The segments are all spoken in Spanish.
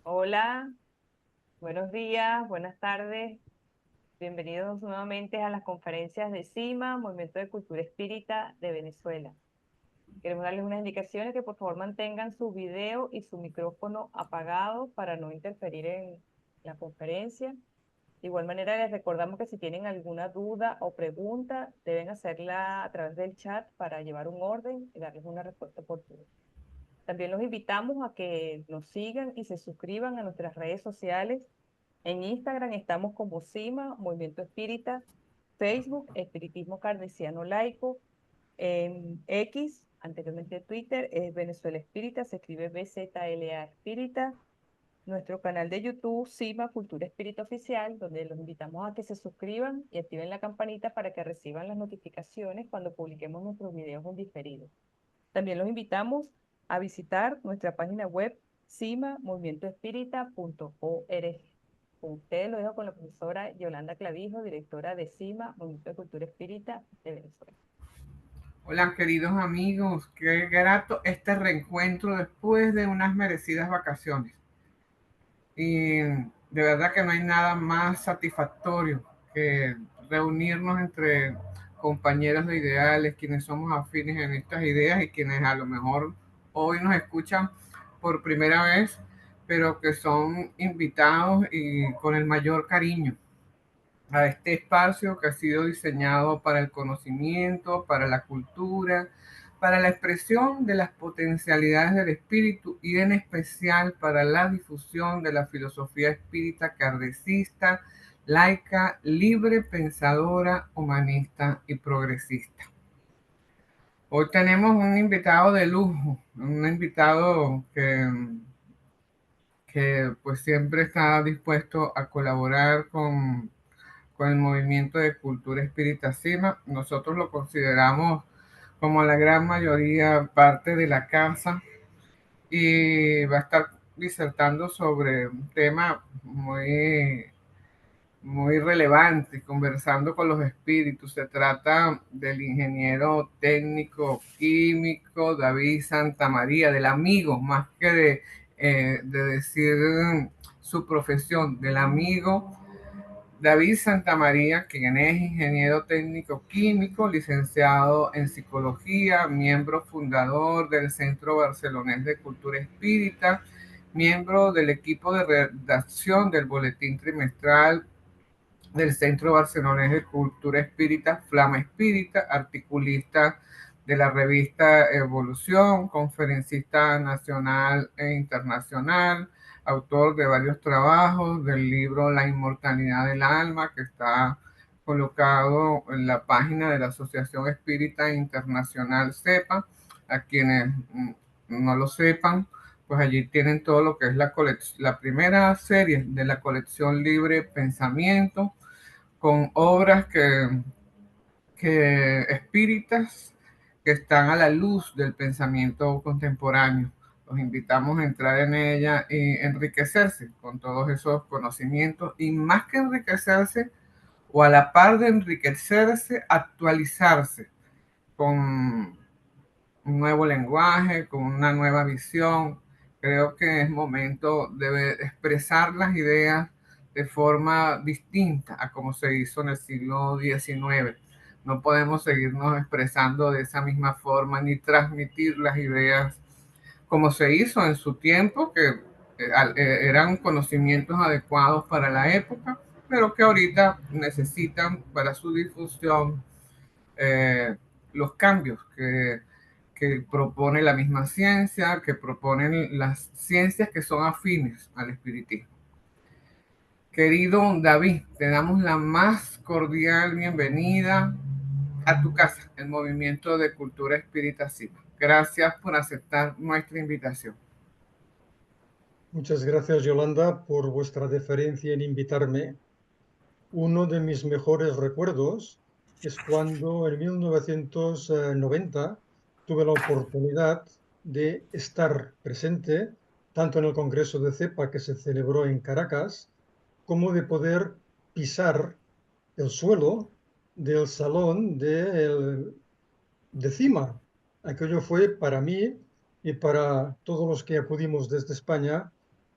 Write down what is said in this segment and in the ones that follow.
Hola, buenos días, buenas tardes. Bienvenidos nuevamente a las conferencias de CIMA, Movimiento de Cultura Espírita de Venezuela. Queremos darles unas indicaciones que por favor mantengan su video y su micrófono apagado para no interferir en la conferencia. De igual manera, les recordamos que si tienen alguna duda o pregunta, deben hacerla a través del chat para llevar un orden y darles una respuesta oportuna. También los invitamos a que nos sigan y se suscriban a nuestras redes sociales. En Instagram estamos como CIMA, Movimiento Espírita, Facebook, Espiritismo Cardesiano Laico, en X, anteriormente Twitter, es Venezuela Espírita, se escribe BZLA Espírita. Nuestro canal de YouTube, CIMA Cultura Espírita Oficial, donde los invitamos a que se suscriban y activen la campanita para que reciban las notificaciones cuando publiquemos nuestros videos en diferido. También los invitamos a visitar nuestra página web cimamovimientoespírita.org. Con ustedes lo dejo con la profesora Yolanda Clavijo, directora de CIMA, Movimiento de Cultura Espírita de Venezuela. Hola queridos amigos, qué grato este reencuentro después de unas merecidas vacaciones. Y de verdad que no hay nada más satisfactorio que reunirnos entre compañeros de ideales, quienes somos afines en estas ideas y quienes a lo mejor hoy nos escuchan por primera vez, pero que son invitados y con el mayor cariño a este espacio que ha sido diseñado para el conocimiento, para la cultura, para la expresión de las potencialidades del espíritu y en especial para la difusión de la filosofía espírita kardecista, laica, libre, pensadora, humanista y progresista. Hoy tenemos un invitado de lujo, un invitado que pues siempre está dispuesto a colaborar con el movimiento de cultura espírita CIMA. Nosotros lo consideramos como la gran mayoría parte de la casa y va a estar disertando sobre un tema muy relevante, conversando con los espíritus. Se trata del ingeniero técnico químico David Santamaría, del amigo, más que de decir su profesión, del amigo David Santamaría, quien es ingeniero técnico químico, licenciado en psicología, miembro fundador del Centro Barcelonés de Cultura Espírita, miembro del equipo de redacción del boletín trimestral del Centro Barcelonés de Cultura Espírita, Flama Espírita, articulista de la revista Evolución, conferencista nacional e internacional, autor de varios trabajos del libro La Inmortalidad del Alma, que está colocado en la página de la Asociación Espírita Internacional CEPA. A quienes no lo sepan, pues allí tienen todo lo que es la primera serie de la colección Libre Pensamiento, con obras que espíritas que están a la luz del pensamiento contemporáneo. Los invitamos a entrar en ella y enriquecerse con todos esos conocimientos y más que enriquecerse o a la par de enriquecerse, actualizarse con un nuevo lenguaje, con una nueva visión. Creo que es momento de expresar las ideas de forma distinta a como se hizo en el siglo XIX. No podemos seguirnos expresando de esa misma forma ni transmitir las ideas como se hizo en su tiempo, que eran conocimientos adecuados para la época, pero que ahorita necesitan para su difusión los cambios que propone la misma ciencia, que proponen las ciencias que son afines al espiritismo. Querido David, te damos la más cordial bienvenida a tu casa, el Movimiento de Cultura Espírita CIMA. Gracias por aceptar nuestra invitación. Muchas gracias, Yolanda, por vuestra deferencia en invitarme. Uno de mis mejores recuerdos es cuando en 1990 tuve la oportunidad de estar presente tanto en el Congreso de CEPA que se celebró en Caracas, como de poder pisar el suelo del salón de CIMA. Aquello fue para mí y para todos los que acudimos desde España,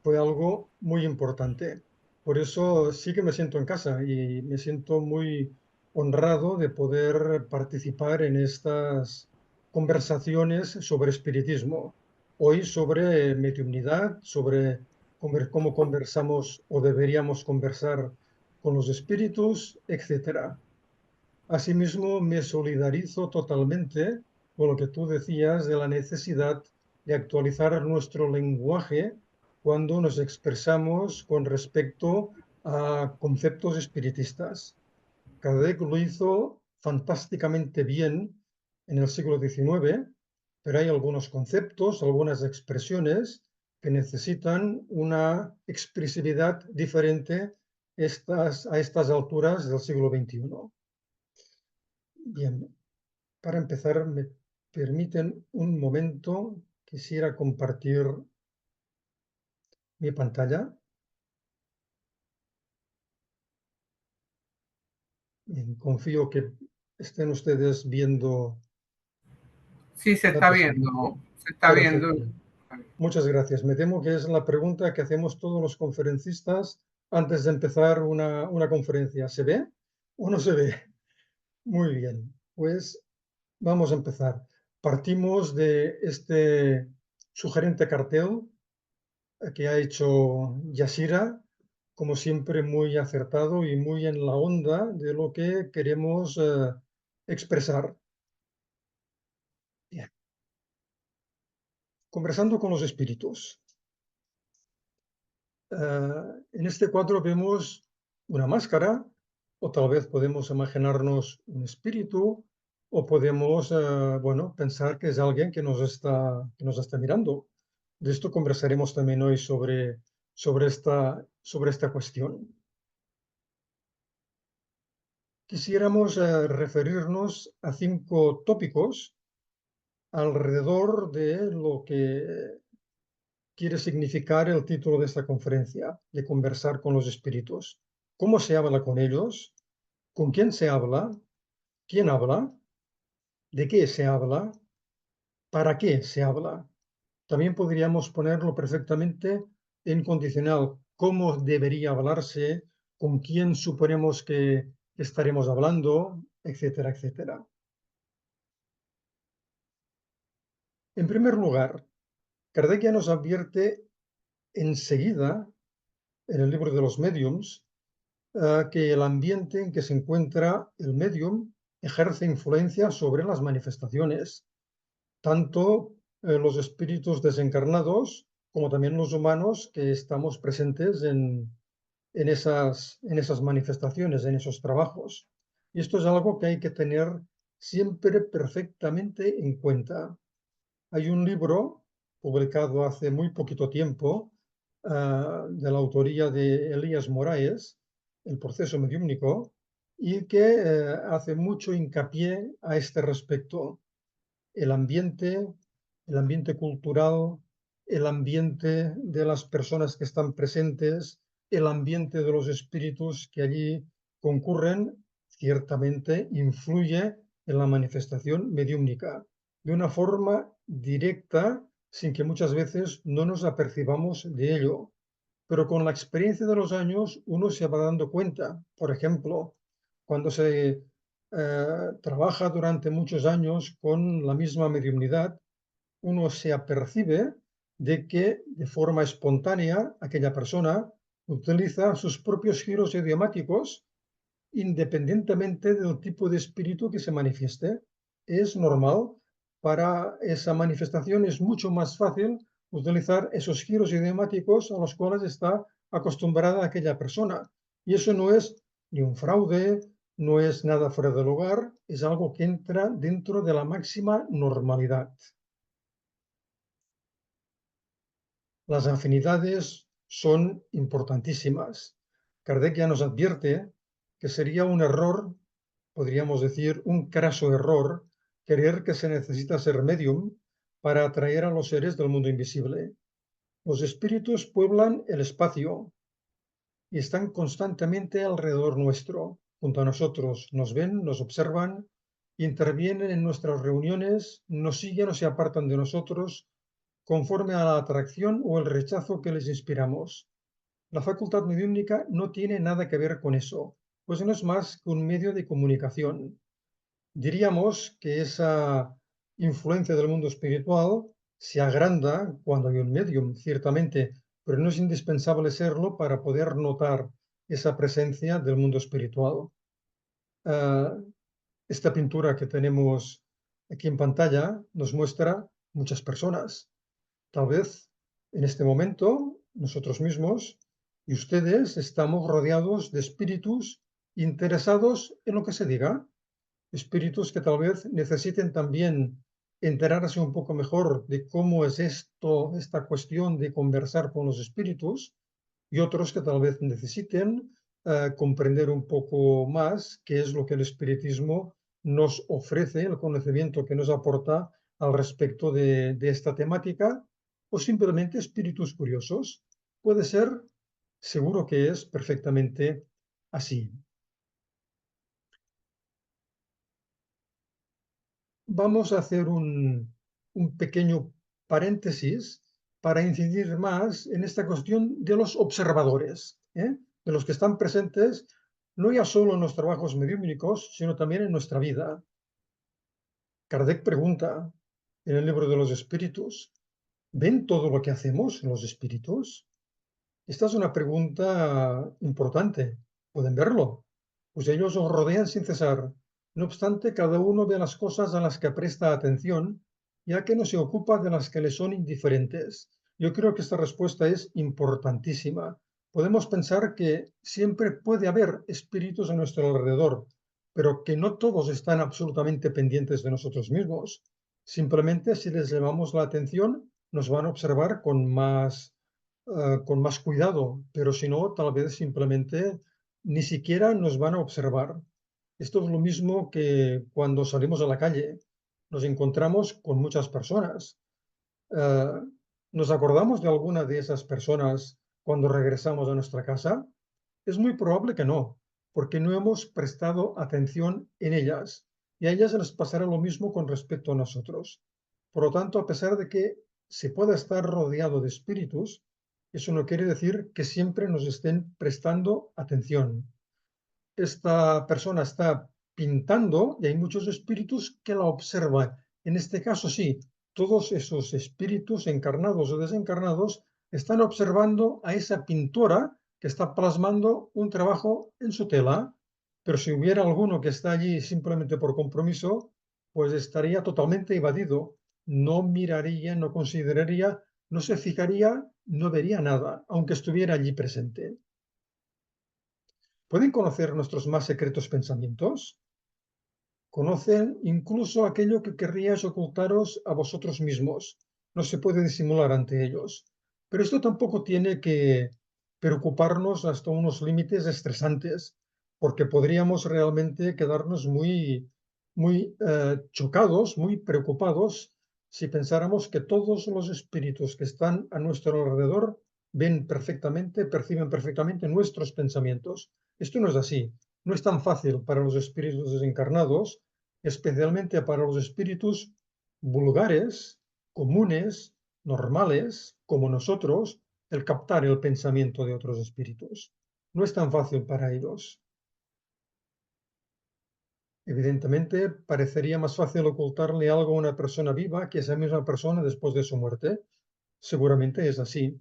fue algo muy importante. Por eso sí que me siento en casa y me siento muy honrado de poder participar en estas conversaciones sobre espiritismo. Hoy sobre mediunidad, sobre cómo conversamos o deberíamos conversar con los espíritus, etcétera. Asimismo, me solidarizo totalmente con lo que tú decías de la necesidad de actualizar nuestro lenguaje cuando nos expresamos con respecto a conceptos espiritistas. Kardec lo hizo fantásticamente bien en el siglo XIX, pero hay algunos conceptos, algunas expresiones que necesitan una expresividad diferente a estas alturas del siglo XXI. Bien, para empezar, me permiten un momento, quisiera compartir mi pantalla. Bien, confío que estén ustedes viendo Sí, se la está presentación. viendo, se está viendo. Perfecto. Muchas gracias. Me temo que es la pregunta que hacemos todos los conferencistas antes de empezar una conferencia. ¿Se ve o no se ve? Muy bien, pues vamos a empezar. Partimos de este sugerente cartel que ha hecho Yasira, como siempre muy acertado y muy en la onda de lo que queremos expresar. Bien. Conversando con los espíritus. En este cuadro vemos una máscara, o tal vez podemos imaginarnos un espíritu, o podemos bueno, pensar que es alguien que nos está mirando. De esto conversaremos también hoy sobre esta cuestión. Quisiéramos referirnos a 5 tópicos alrededor de lo que quiere significar el título de esta conferencia, de conversar con los espíritus. ¿Cómo se habla con ellos? ¿Con quién se habla? ¿Quién habla? ¿De qué se habla? ¿Para qué se habla? También podríamos ponerlo perfectamente en condicional. ¿Cómo debería hablarse? ¿Con quién suponemos que estaremos hablando? Etcétera, etcétera. En primer lugar, Kardec ya nos advierte enseguida en el libro de los médiums que el ambiente en que se encuentra el médium ejerce influencia sobre las manifestaciones, tanto los espíritus desencarnados como también los humanos que estamos presentes en esas manifestaciones, en esos trabajos. Y esto es algo que hay que tener siempre perfectamente en cuenta. Hay un libro publicado hace muy poquito tiempo de la autoría de Elías Moraes, El proceso mediúmnico, y que hace mucho hincapié a este respecto. El ambiente cultural, el ambiente de las personas que están presentes, el ambiente de los espíritus que allí concurren, ciertamente influye en la manifestación mediúmnica de una forma directa, sin que muchas veces no nos apercibamos de ello. Pero con la experiencia de los años uno se va dando cuenta. Por ejemplo, cuando se trabaja durante muchos años con la misma mediunidad, uno se apercibe de que de forma espontánea aquella persona utiliza sus propios giros idiomáticos independientemente del tipo de espíritu que se manifieste. Es normal, para esa manifestación es mucho más fácil utilizar esos giros idiomáticos a los cuales está acostumbrada aquella persona. Y eso no es ni un fraude, no es nada fuera de lugar, es algo que entra dentro de la máxima normalidad. Las afinidades son importantísimas. Kardec ya nos advierte que sería un error, podríamos decir un craso error, creer que se necesita ser medium para atraer a los seres del mundo invisible. Los espíritus pueblan el espacio y están constantemente alrededor nuestro, junto a nosotros. Nos ven, nos observan, intervienen en nuestras reuniones, nos siguen o se apartan de nosotros conforme a la atracción o el rechazo que les inspiramos. La facultad mediúmnica no tiene nada que ver con eso, pues no es más que un medio de comunicación. Diríamos que esa influencia del mundo espiritual se agranda cuando hay un medium, ciertamente, pero no es indispensable serlo para poder notar esa presencia del mundo espiritual. Esta pintura que tenemos aquí en pantalla nos muestra muchas personas. Tal vez en este momento nosotros mismos y ustedes estamos rodeados de espíritus interesados en lo que se diga, espíritus que tal vez necesiten también enterarse un poco mejor de cómo es esta cuestión de conversar con los espíritus, y otros que tal vez necesiten comprender un poco más qué es lo que el espiritismo nos ofrece, el conocimiento que nos aporta al respecto de esta temática, o simplemente espíritus curiosos. Puede ser, seguro que es perfectamente así. Vamos a hacer un pequeño paréntesis para incidir más en esta cuestión de los observadores, de los que están presentes no ya solo en los trabajos mediúmnicos, sino también en nuestra vida. Kardec pregunta en el libro de los espíritus, ¿ven todo lo que hacemos los espíritus? Esta es una pregunta importante. ¿Pueden verlo? Pues ellos os rodean sin cesar. No obstante, cada uno ve las cosas a las que presta atención, ya que no se ocupa de las que le son indiferentes. Yo creo que esta respuesta es importantísima. Podemos pensar que siempre puede haber espíritus a nuestro alrededor, pero que no todos están absolutamente pendientes de nosotros mismos. Simplemente si les llamamos la atención, nos van a observar con más cuidado, pero si no, tal vez simplemente ni siquiera nos van a observar. Esto es lo mismo que cuando salimos a la calle, nos encontramos con muchas personas. Eh, ¿Nos acordamos de alguna de esas personas cuando regresamos a nuestra casa? Es muy probable que no, porque no hemos prestado atención en ellas y a ellas les pasará lo mismo con respecto a nosotros. Por lo tanto, a pesar de que se pueda estar rodeado de espíritus, eso no quiere decir que siempre nos estén prestando atención. Esta persona está pintando y hay muchos espíritus que la observan. En este caso, sí, todos esos espíritus encarnados o desencarnados están observando a esa pintora que está plasmando un trabajo en su tela, pero si hubiera alguno que está allí simplemente por compromiso, pues estaría totalmente evadido, no miraría, no consideraría, no se fijaría, no vería nada, aunque estuviera allí presente. ¿Pueden conocer nuestros más secretos pensamientos? Conocen incluso aquello que querríais ocultaros a vosotros mismos. No se puede disimular ante ellos. Pero esto tampoco tiene que preocuparnos hasta unos límites estresantes, porque podríamos realmente quedarnos muy chocados, muy preocupados, si pensáramos que todos los espíritus que están a nuestro alrededor ven perfectamente, perciben perfectamente nuestros pensamientos. Esto no es así. No es tan fácil para los espíritus desencarnados, especialmente para los espíritus vulgares, comunes, normales, como nosotros, el captar el pensamiento de otros espíritus. No es tan fácil para ellos. Evidentemente, parecería más fácil ocultarle algo a una persona viva que a esa misma persona después de su muerte. Seguramente es así.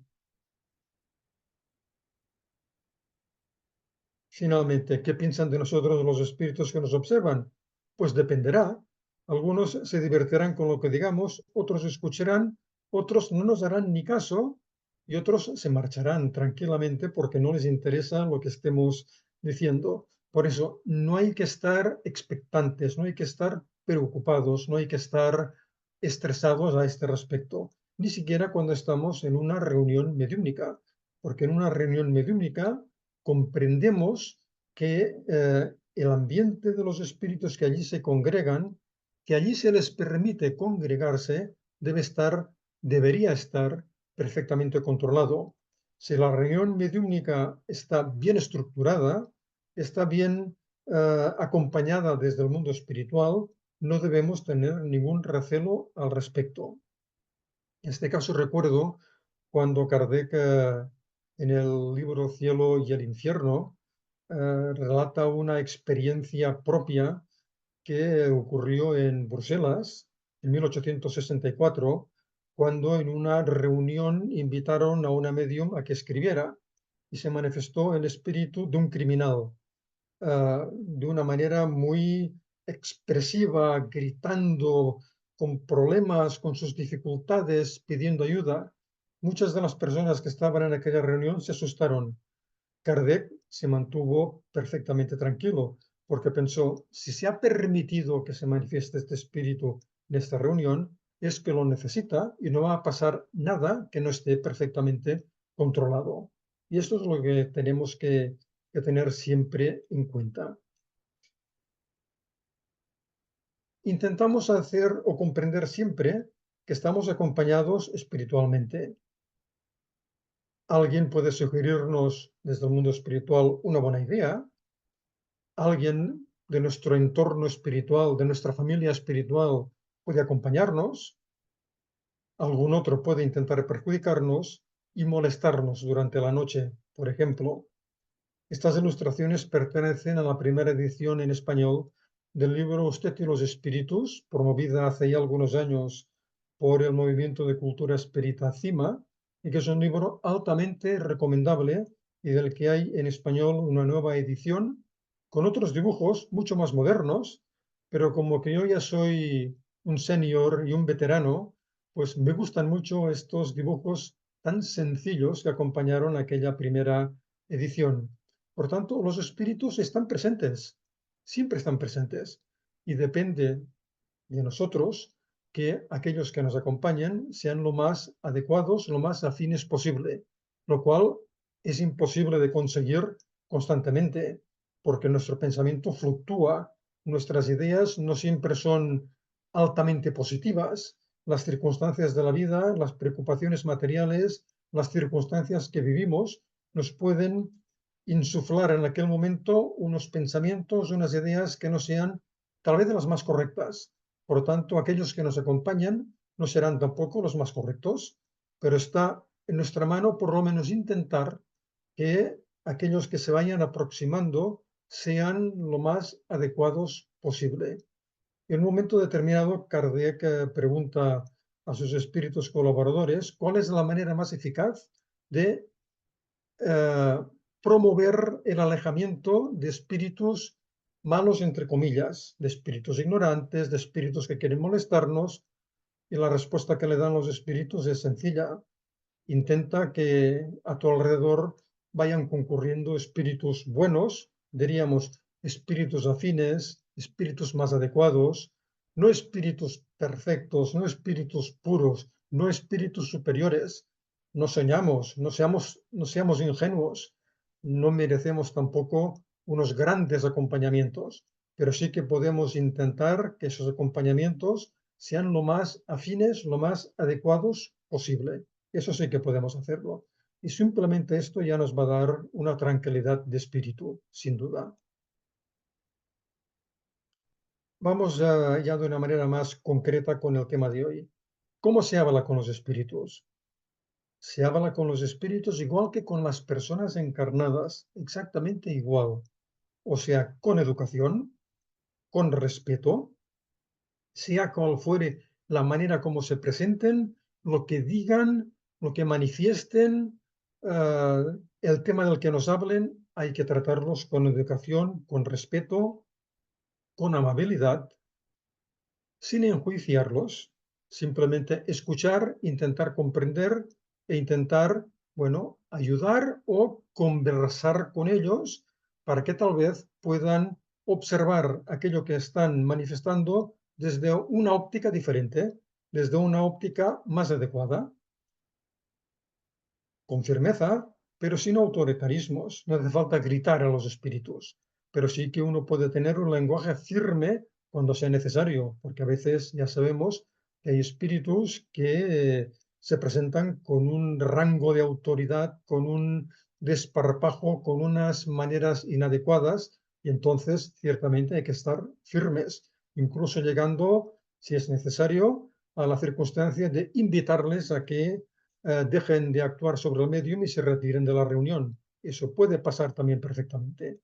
Finalmente, ¿qué piensan de nosotros los espíritus que nos observan? Pues dependerá. Algunos se divertirán con lo que digamos, otros escucharán, otros no nos harán ni caso y otros se marcharán tranquilamente porque no les interesa lo que estemos diciendo. Por eso, no hay que estar expectantes, no hay que estar preocupados, no hay que estar estresados a este respecto, ni siquiera cuando estamos en una reunión mediúnica, porque en una reunión mediúnica comprendemos que el ambiente de los espíritus que allí se congregan, que allí se les permite congregarse, debería estar perfectamente controlado. Si la reunión mediúnica está bien estructurada, está bien acompañada desde el mundo espiritual, no debemos tener ningún recelo al respecto. En este caso recuerdo cuando Kardec, en el libro Cielo y el Infierno, relata una experiencia propia que ocurrió en Bruselas en 1864, cuando en una reunión invitaron a una medium a que escribiera y se manifestó el espíritu de un criminal, de una manera muy expresiva, gritando, con problemas, con sus dificultades, pidiendo ayuda. Muchas de las personas que estaban en aquella reunión se asustaron. Kardec se mantuvo perfectamente tranquilo, porque pensó, si se ha permitido que se manifieste este espíritu en esta reunión, es que lo necesita y no va a pasar nada que no esté perfectamente controlado. Y esto es lo que tenemos que tener siempre en cuenta. Intentamos hacer o comprender siempre que estamos acompañados espiritualmente. Alguien puede sugerirnos desde el mundo espiritual una buena idea, alguien de nuestro entorno espiritual, de nuestra familia espiritual, puede acompañarnos, algún otro puede intentar perjudicarnos y molestarnos durante la noche, por ejemplo. Estas ilustraciones pertenecen a la primera edición en español del libro Usted y los Espíritus, promovida hace ya algunos años por el Movimiento de Cultura Espírita CIMA, y que es un libro altamente recomendable y del que hay en español una nueva edición con otros dibujos mucho más modernos, pero como que yo ya soy un senior y un veterano, pues me gustan mucho estos dibujos tan sencillos que acompañaron aquella primera edición. Por tanto, los espíritus están presentes, siempre están presentes, y depende de nosotros que aquellos que nos acompañen sean lo más adecuados, lo más afines posible, lo cual es imposible de conseguir constantemente, porque nuestro pensamiento fluctúa, nuestras ideas no siempre son altamente positivas, las circunstancias de la vida, las preocupaciones materiales, las circunstancias que vivimos nos pueden insuflar en aquel momento unos pensamientos, unas ideas que no sean tal vez de las más correctas. Por lo tanto, aquellos que nos acompañan no serán tampoco los más correctos, pero está en nuestra mano por lo menos intentar que aquellos que se vayan aproximando sean lo más adecuados posible. En un momento determinado, Kardec pregunta a sus espíritus colaboradores cuál es la manera más eficaz de promover el alejamiento de espíritus malos, entre comillas, de espíritus ignorantes, de espíritus que quieren molestarnos, y la respuesta que le dan los espíritus es sencilla. Intenta que a tu alrededor vayan concurriendo espíritus buenos, diríamos espíritus afines, espíritus más adecuados, no espíritus perfectos, no espíritus puros, no espíritus superiores. No soñamos, no seamos ingenuos, no merecemos tampoco unos grandes acompañamientos, pero sí que podemos intentar que esos acompañamientos sean lo más afines, lo más adecuados posible. Eso sí que podemos hacerlo. Y simplemente esto ya nos va a dar una tranquilidad de espíritu, sin duda. Vamos ya de una manera más concreta con el tema de hoy. ¿Cómo se habla con los espíritus? Se habla con los espíritus igual que con las personas encarnadas, exactamente igual. O sea, con educación, con respeto, sea cual fuere la manera como se presenten, lo que digan, lo que manifiesten, el tema del que nos hablen, hay que tratarlos con educación, con respeto, con amabilidad, sin enjuiciarlos, simplemente escuchar, intentar comprender e intentar, bueno, ayudar o conversar con ellos para que tal vez puedan observar aquello que están manifestando desde una óptica diferente, desde una óptica más adecuada, con firmeza, pero sin autoritarismos. No hace falta gritar a los espíritus, pero sí que uno puede tener un lenguaje firme cuando sea necesario, porque a veces ya sabemos que hay espíritus que se presentan con un rango de autoridad, con un desparpajo, con unas maneras inadecuadas, y entonces ciertamente hay que estar firmes, incluso llegando, si es necesario, a la circunstancia de invitarles a que dejen de actuar sobre el medium y se retiren de la reunión. Eso puede pasar también perfectamente.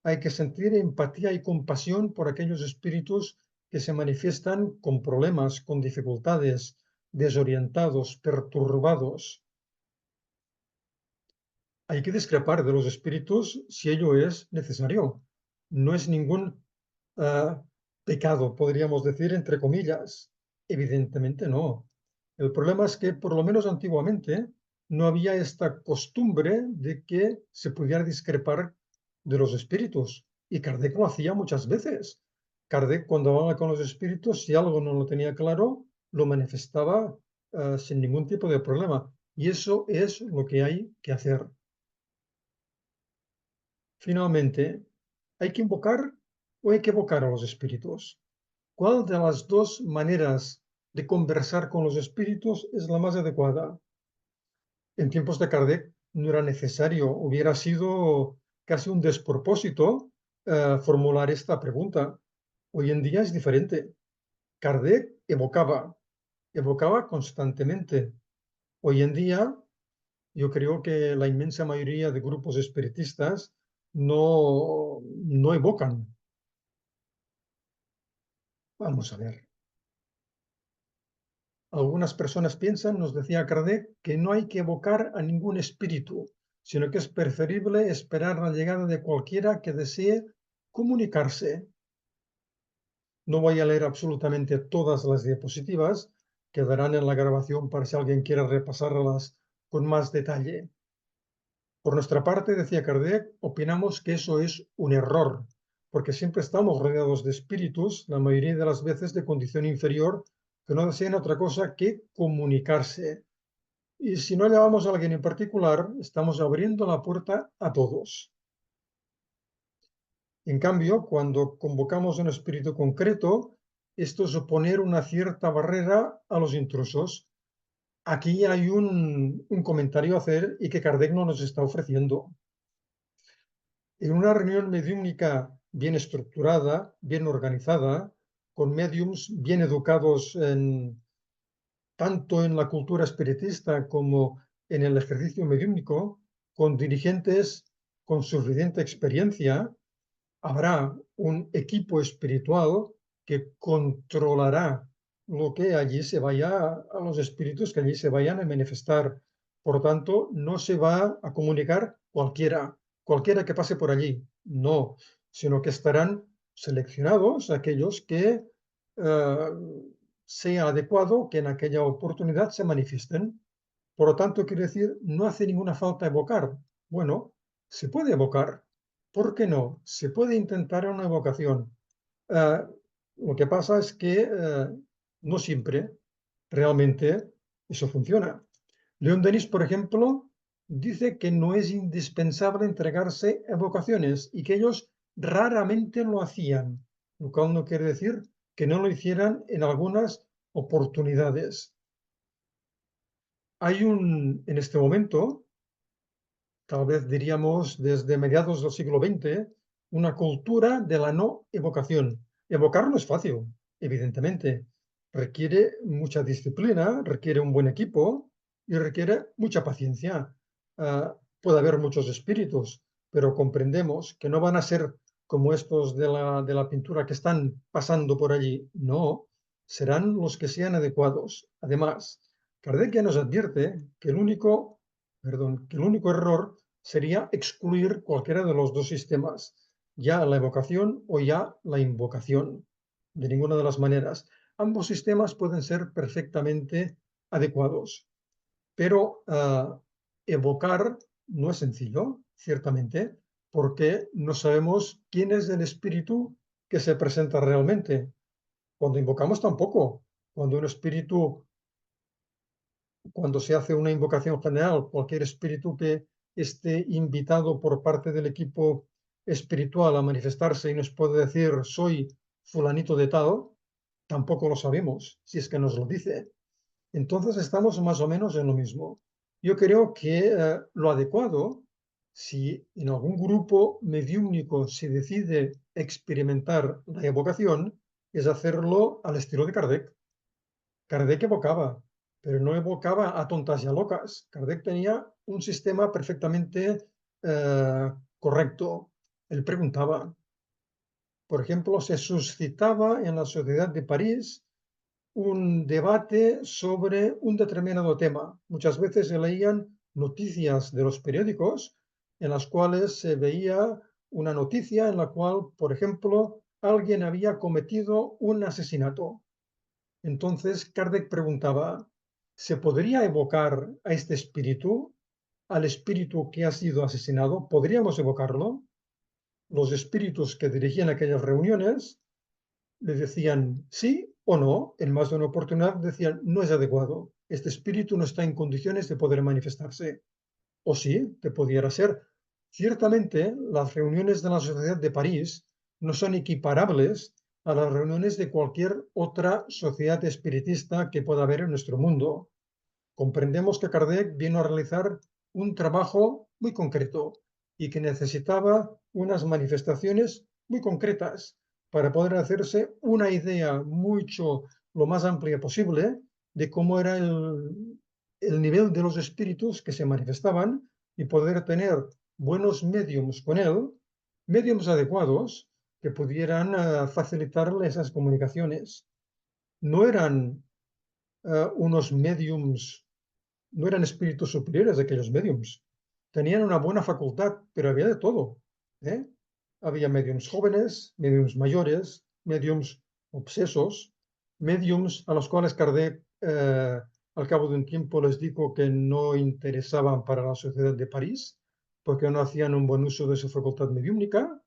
Hay que sentir empatía y compasión por aquellos espíritus que se manifiestan con problemas, con dificultades, desorientados, perturbados. Hay que discrepar de los espíritus si ello es necesario. No es ningún pecado, podríamos decir, entre comillas. Evidentemente no. El problema es que, por lo menos antiguamente, no había esta costumbre de que se pudiera discrepar de los espíritus. Y Kardec lo hacía muchas veces. Kardec, cuando hablaba con los espíritus, si algo no lo tenía claro, lo manifestaba sin ningún tipo de problema. Y eso es lo que hay que hacer. Finalmente, ¿hay que invocar o hay que evocar a los espíritus? ¿Cuál de las dos maneras de conversar con los espíritus es la más adecuada? En tiempos de Kardec no era necesario, hubiera sido casi un despropósito formular esta pregunta. Hoy en día es diferente. Kardec evocaba constantemente. Hoy en día yo creo que la inmensa mayoría de grupos espiritistas no evocan. Vamos a ver. Algunas personas piensan, nos decía Kardec, que no hay que evocar a ningún espíritu, sino que es preferible esperar la llegada de cualquiera que desee comunicarse. No voy a leer absolutamente todas las diapositivas, quedarán en la grabación para si alguien quiere repasarlas con más detalle. Por nuestra parte, decía Kardec, opinamos que eso es un error, porque siempre estamos rodeados de espíritus, la mayoría de las veces de condición inferior, que no desean otra cosa que comunicarse. Y si no llamamos a alguien en particular, estamos abriendo la puerta a todos. En cambio, cuando convocamos a un espíritu concreto, esto es oponer una cierta barrera a los intrusos. Aquí hay un comentario a hacer y que Kardec no nos está ofreciendo. En una reunión mediúnica bien estructurada, bien organizada, con médiums bien educados tanto en la cultura espiritista como en el ejercicio mediúnico, con dirigentes con suficiente experiencia, habrá un equipo espiritual que controlará lo que allí se vaya, a los espíritus que allí se vayan a manifestar. Por tanto, no se va a comunicar cualquiera que pase por allí, no, sino que estarán seleccionados aquellos que eh, sea adecuado que en aquella oportunidad se manifiesten. Por lo tanto, quiere decir, no hace ninguna falta evocar. Bueno, se puede evocar. ¿Por qué no? Se puede intentar una evocación. Eh, lo que pasa es que no siempre realmente eso funciona. León Denis, por ejemplo, dice que no es indispensable entregarse a evocaciones y que ellos raramente lo hacían, lo cual no quiere decir que no lo hicieran en algunas oportunidades. En este momento, tal vez diríamos desde mediados del siglo XX, una cultura de la no evocación. Evocar no es fácil, evidentemente. Requiere mucha disciplina, requiere un buen equipo y requiere mucha paciencia. Puede haber muchos espíritus, pero comprendemos que no van a ser como estos de la pintura que están pasando por allí. No, serán los que sean adecuados. Además, Kardec ya nos advierte que que el único error sería excluir cualquiera de los dos sistemas, ya la evocación o ya la invocación. De ninguna de las maneras. Ambos sistemas pueden ser perfectamente adecuados, pero evocar no es sencillo, ciertamente, porque no sabemos quién es el espíritu que se presenta realmente. Cuando invocamos tampoco. Cuando un espíritu Cuando se hace una invocación general, cualquier espíritu que esté invitado por parte del equipo espiritual a manifestarse y nos puede decir soy fulanito de tal, tampoco lo sabemos, si es que nos lo dice. Entonces estamos más o menos en lo mismo. Yo creo que lo adecuado, si en algún grupo mediúnico se decide experimentar la evocación, es hacerlo al estilo de Kardec. Kardec evocaba, pero no evocaba a tontas y a locas. Kardec tenía un sistema perfectamente correcto. Él preguntaba. Por ejemplo, se suscitaba en la Sociedad de París un debate sobre un determinado tema. Muchas veces se leían noticias de los periódicos en las cuales se veía una noticia en la cual, por ejemplo, alguien había cometido un asesinato. Entonces Kardec preguntaba, ¿se podría evocar a este espíritu, al espíritu que ha sido asesinado? ¿Podríamos evocarlo? Los espíritus que dirigían aquellas reuniones le decían sí o no, en más de una oportunidad decían no es adecuado, este espíritu no está en condiciones de poder manifestarse. O sí, que pudiera ser. Ciertamente, las reuniones de la Sociedad de París no son equiparables a las reuniones de cualquier otra sociedad espiritista que pueda haber en nuestro mundo. Comprendemos que Kardec vino a realizar un trabajo muy concreto y que necesitaba unas manifestaciones muy concretas para poder hacerse una idea mucho lo más amplia posible de cómo era el nivel de los espíritus que se manifestaban y poder tener buenos mediums con él, mediums adecuados que pudieran facilitarle esas comunicaciones. No eran unos mediums, no eran espíritus superiores de aquellos mediums. Tenían una buena facultad, pero había de todo. ¿eh? Había mediums jóvenes, mediums mayores, mediums obsesos, mediums a los cuales Kardec, al cabo de un tiempo, les dijo que no interesaban para la sociedad de París, porque no hacían un buen uso de su facultad mediúmnica.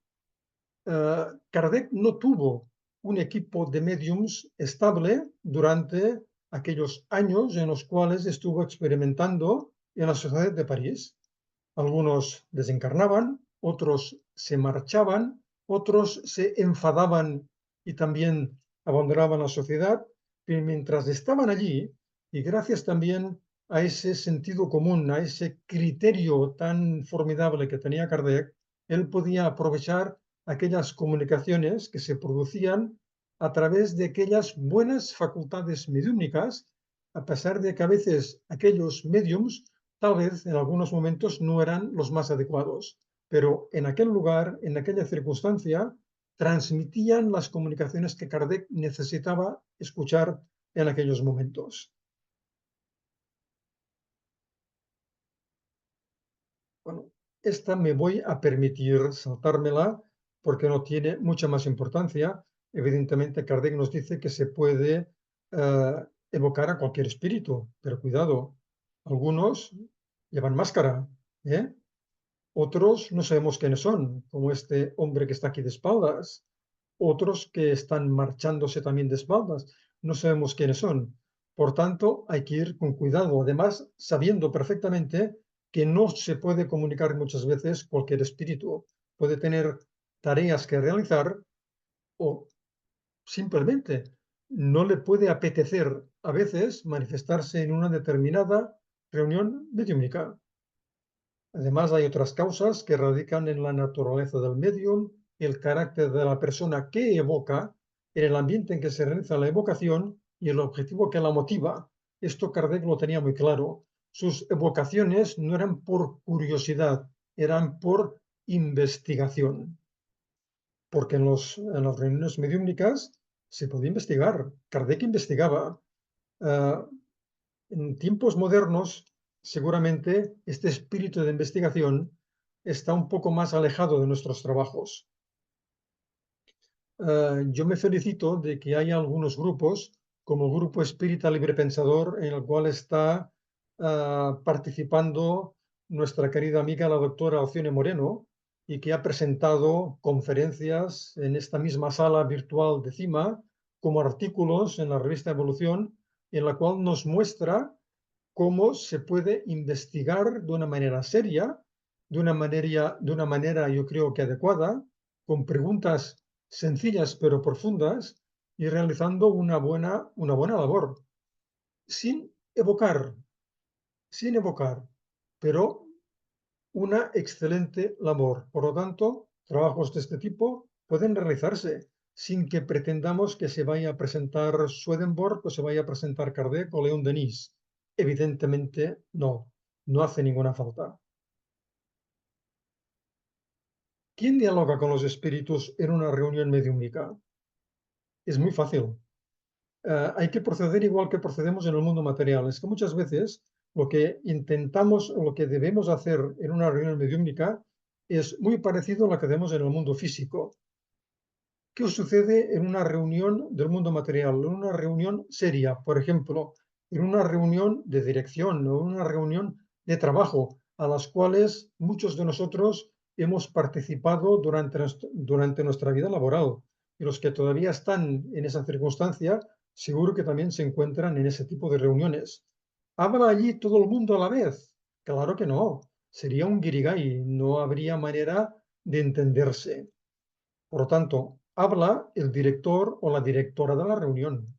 Kardec no tuvo un equipo de mediums estable durante aquellos años en los cuales estuvo experimentando en la Sociedad de París. Algunos desencarnaban, otros se marchaban, otros se enfadaban y también abandonaban la sociedad, pero mientras estaban allí, y gracias también a ese sentido común, a ese criterio tan formidable que tenía Kardec, él podía aprovechar aquellas comunicaciones que se producían a través de aquellas buenas facultades mediúmnicas, a pesar de que a veces aquellos mediums tal vez en algunos momentos no eran los más adecuados, pero en aquel lugar, en aquella circunstancia, transmitían las comunicaciones que Kardec necesitaba escuchar en aquellos momentos. Bueno, esta me voy a permitir saltármela porque no tiene mucha más importancia. Evidentemente, Kardec nos dice que se puede evocar a cualquier espíritu, pero cuidado, algunos llevan máscara, ¿eh? Otros no sabemos quiénes son, como este hombre que está aquí de espaldas. Otros que están marchándose también de espaldas. No sabemos quiénes son. Por tanto, hay que ir con cuidado. Además, sabiendo perfectamente que no se puede comunicar muchas veces cualquier espíritu. Puede tener tareas que realizar o simplemente no le puede apetecer a veces manifestarse en una determinada reunión mediúmnica. Además, hay otras causas que radican en la naturaleza del medium, el carácter de la persona que evoca, en el ambiente en que se realiza la evocación y el objetivo que la motiva. Esto Kardec lo tenía muy claro. Sus evocaciones no eran por curiosidad, eran por investigación. Porque en las reuniones mediúmnicas se podía investigar. Kardec investigaba. Uh, en tiempos modernos, seguramente este espíritu de investigación está un poco más alejado de nuestros trabajos. Yo me felicito de que haya algunos grupos, como el Grupo Espírita Libre Pensador, en el cual está participando nuestra querida amiga la doctora Alcione Moreno, y que ha presentado conferencias en esta misma sala virtual de CIMA, como artículos en la revista Evolución, en la cual nos muestra cómo se puede investigar de una manera seria, de una manera yo creo que adecuada, con preguntas sencillas pero profundas y realizando una buena labor, sin evocar, sin evocar, pero una excelente labor. Por lo tanto, trabajos de este tipo pueden realizarse. sin que pretendamos que se vaya a presentar Swedenborg o se vaya a presentar Kardec o León Denis. Evidentemente no, no hace ninguna falta. ¿Quién dialoga con los espíritus en una reunión mediúmnica? Es muy fácil. Hay que proceder igual que procedemos en el mundo material. Es que muchas veces lo que intentamos o lo que debemos hacer en una reunión mediúmnica es muy parecido a lo que hacemos en el mundo físico. ¿Qué os sucede en una reunión del mundo material? En una reunión seria, por ejemplo, en una reunión de dirección o una reunión de trabajo, a las cuales muchos de nosotros hemos participado durante nuestra vida laboral. Y los que todavía están en esa circunstancia, seguro que también se encuentran en ese tipo de reuniones. ¿Habla allí todo el mundo a la vez? Claro que no. Sería un guirigay, no habría manera de entenderse. Por lo tanto, habla el director o la directora de la reunión.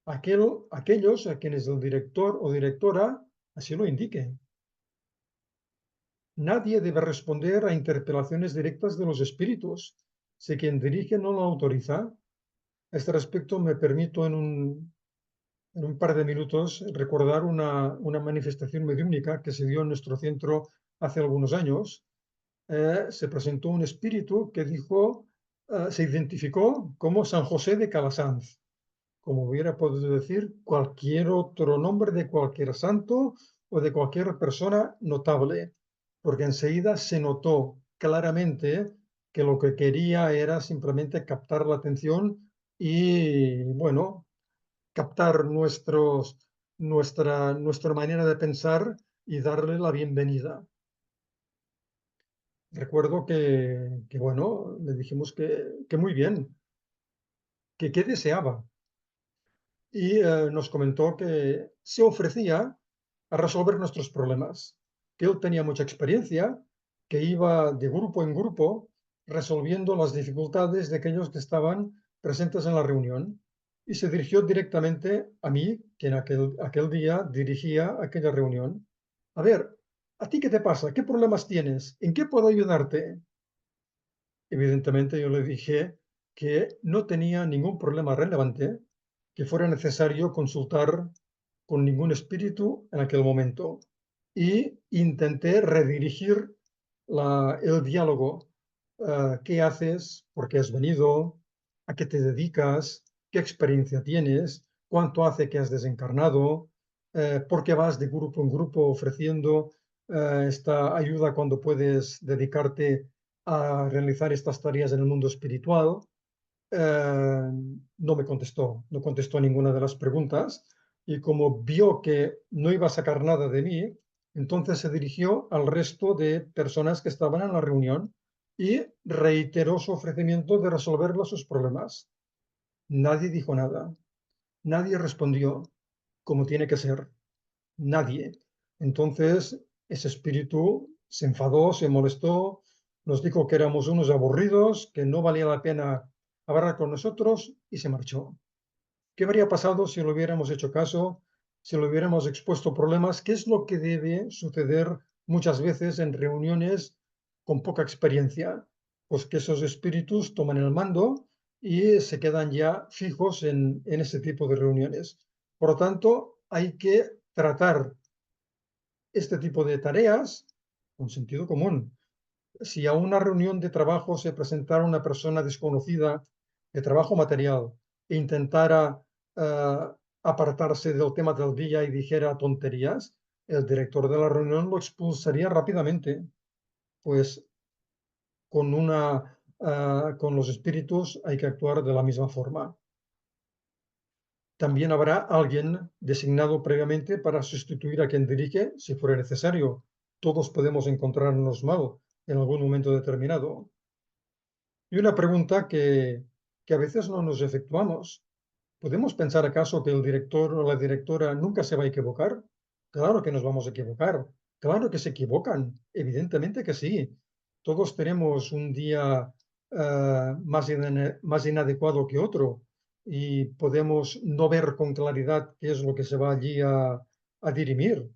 Aquellos a quienes el director o directora así lo indique. Nadie debe responder a interpelaciones directas de los espíritus. Si quien dirige no lo autoriza. A este respecto me permito en un par de minutos recordar una manifestación mediúmnica que se dio en nuestro centro hace algunos años. Se presentó un espíritu que dijo, se identificó como San José de Calasanz, como hubiera podido decir cualquier otro nombre de cualquier santo o de cualquier persona notable, porque enseguida se notó claramente que lo que quería era simplemente captar la atención y, bueno, captar nuestra manera de pensar y darle la bienvenida. Recuerdo bueno, le dijimos que muy bien, que qué deseaba. Y nos comentó que se ofrecía a resolver nuestros problemas, que él tenía mucha experiencia, que iba de grupo en grupo resolviendo las dificultades de aquellos que estaban presentes en la reunión y se dirigió directamente a mí, que en aquel día dirigía aquella reunión. A ver, ¿a ti qué te pasa? ¿Qué problemas tienes? ¿En qué puedo ayudarte? Evidentemente yo le dije que no tenía ningún problema relevante que fuera necesario consultar con ningún espíritu en aquel momento y intenté redirigir el diálogo. ¿Qué haces? ¿Por qué has venido? ¿A qué te dedicas? ¿Qué experiencia tienes? ¿Cuánto hace que has desencarnado? ¿Por qué vas de grupo en grupo ofreciendo esta ayuda cuando puedes dedicarte a realizar estas tareas en el mundo espiritual? No me contestó, no contestó ninguna de las preguntas y como vio que no iba a sacar nada de mí, entonces se dirigió al resto de personas que estaban en la reunión y reiteró su ofrecimiento de resolverle sus problemas. Nadie dijo nada, nadie respondió como tiene que ser, nadie. Entonces ese espíritu se enfadó, se molestó, nos dijo que éramos unos aburridos, que no valía la pena hablar con nosotros y se marchó. ¿Qué habría pasado si le hubiéramos hecho caso, si le hubiéramos expuesto problemas? ¿Qué es lo que debe suceder muchas veces en reuniones con poca experiencia? Pues que esos espíritus toman el mando y se quedan ya fijos en ese tipo de reuniones. Por lo tanto, hay que tratar este tipo de tareas con sentido común. Si a una reunión de trabajo se presentara una persona desconocida de trabajo material e intentara eh, apartarse del tema del día y dijera tonterías, el director de la reunión lo expulsaría rápidamente, pues con los espíritus hay que actuar de la misma forma. También habrá alguien designado previamente para sustituir a quien dirige si fuera necesario. Todos podemos encontrarnos mal en algún momento determinado. Y una pregunta que a veces no nos efectuamos. ¿Podemos pensar acaso que el director o la directora nunca se va a equivocar? Claro que nos vamos a equivocar. Claro que se equivocan. Evidentemente que sí. Todos tenemos un día más inadecuado que otro y podemos no ver con claridad qué es lo que se va allí a dirimir.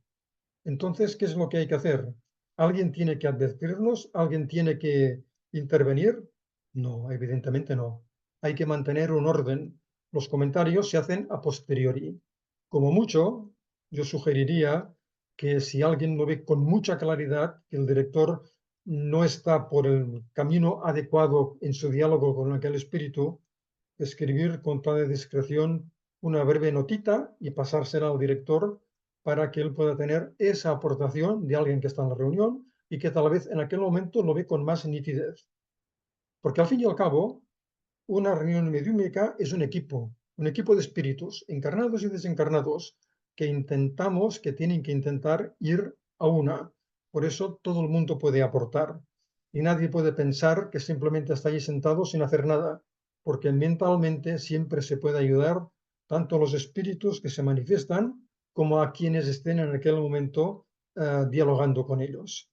Entonces, ¿qué es lo que hay que hacer? ¿Alguien tiene que advertirnos? ¿Alguien tiene que intervenir? No, evidentemente no. hay que mantener un orden. Los comentarios se hacen a posteriori. Como mucho, yo sugeriría que si alguien lo ve con mucha claridad, que el director no está por el camino adecuado en su diálogo con aquel espíritu, escribir con toda discreción una breve notita y pasársela al director para que él pueda tener esa aportación de alguien que está en la reunión y que tal vez en aquel momento lo ve con más nitidez. Porque al fin y al cabo, una reunión mediúmica es un equipo de espíritus encarnados y desencarnados que tienen que intentar ir a una. Por eso todo el mundo puede aportar y nadie puede pensar que simplemente está allí sentado sin hacer nada, porque mentalmente siempre se puede ayudar tanto a los espíritus que se manifiestan como a quienes estén en aquel momento dialogando con ellos.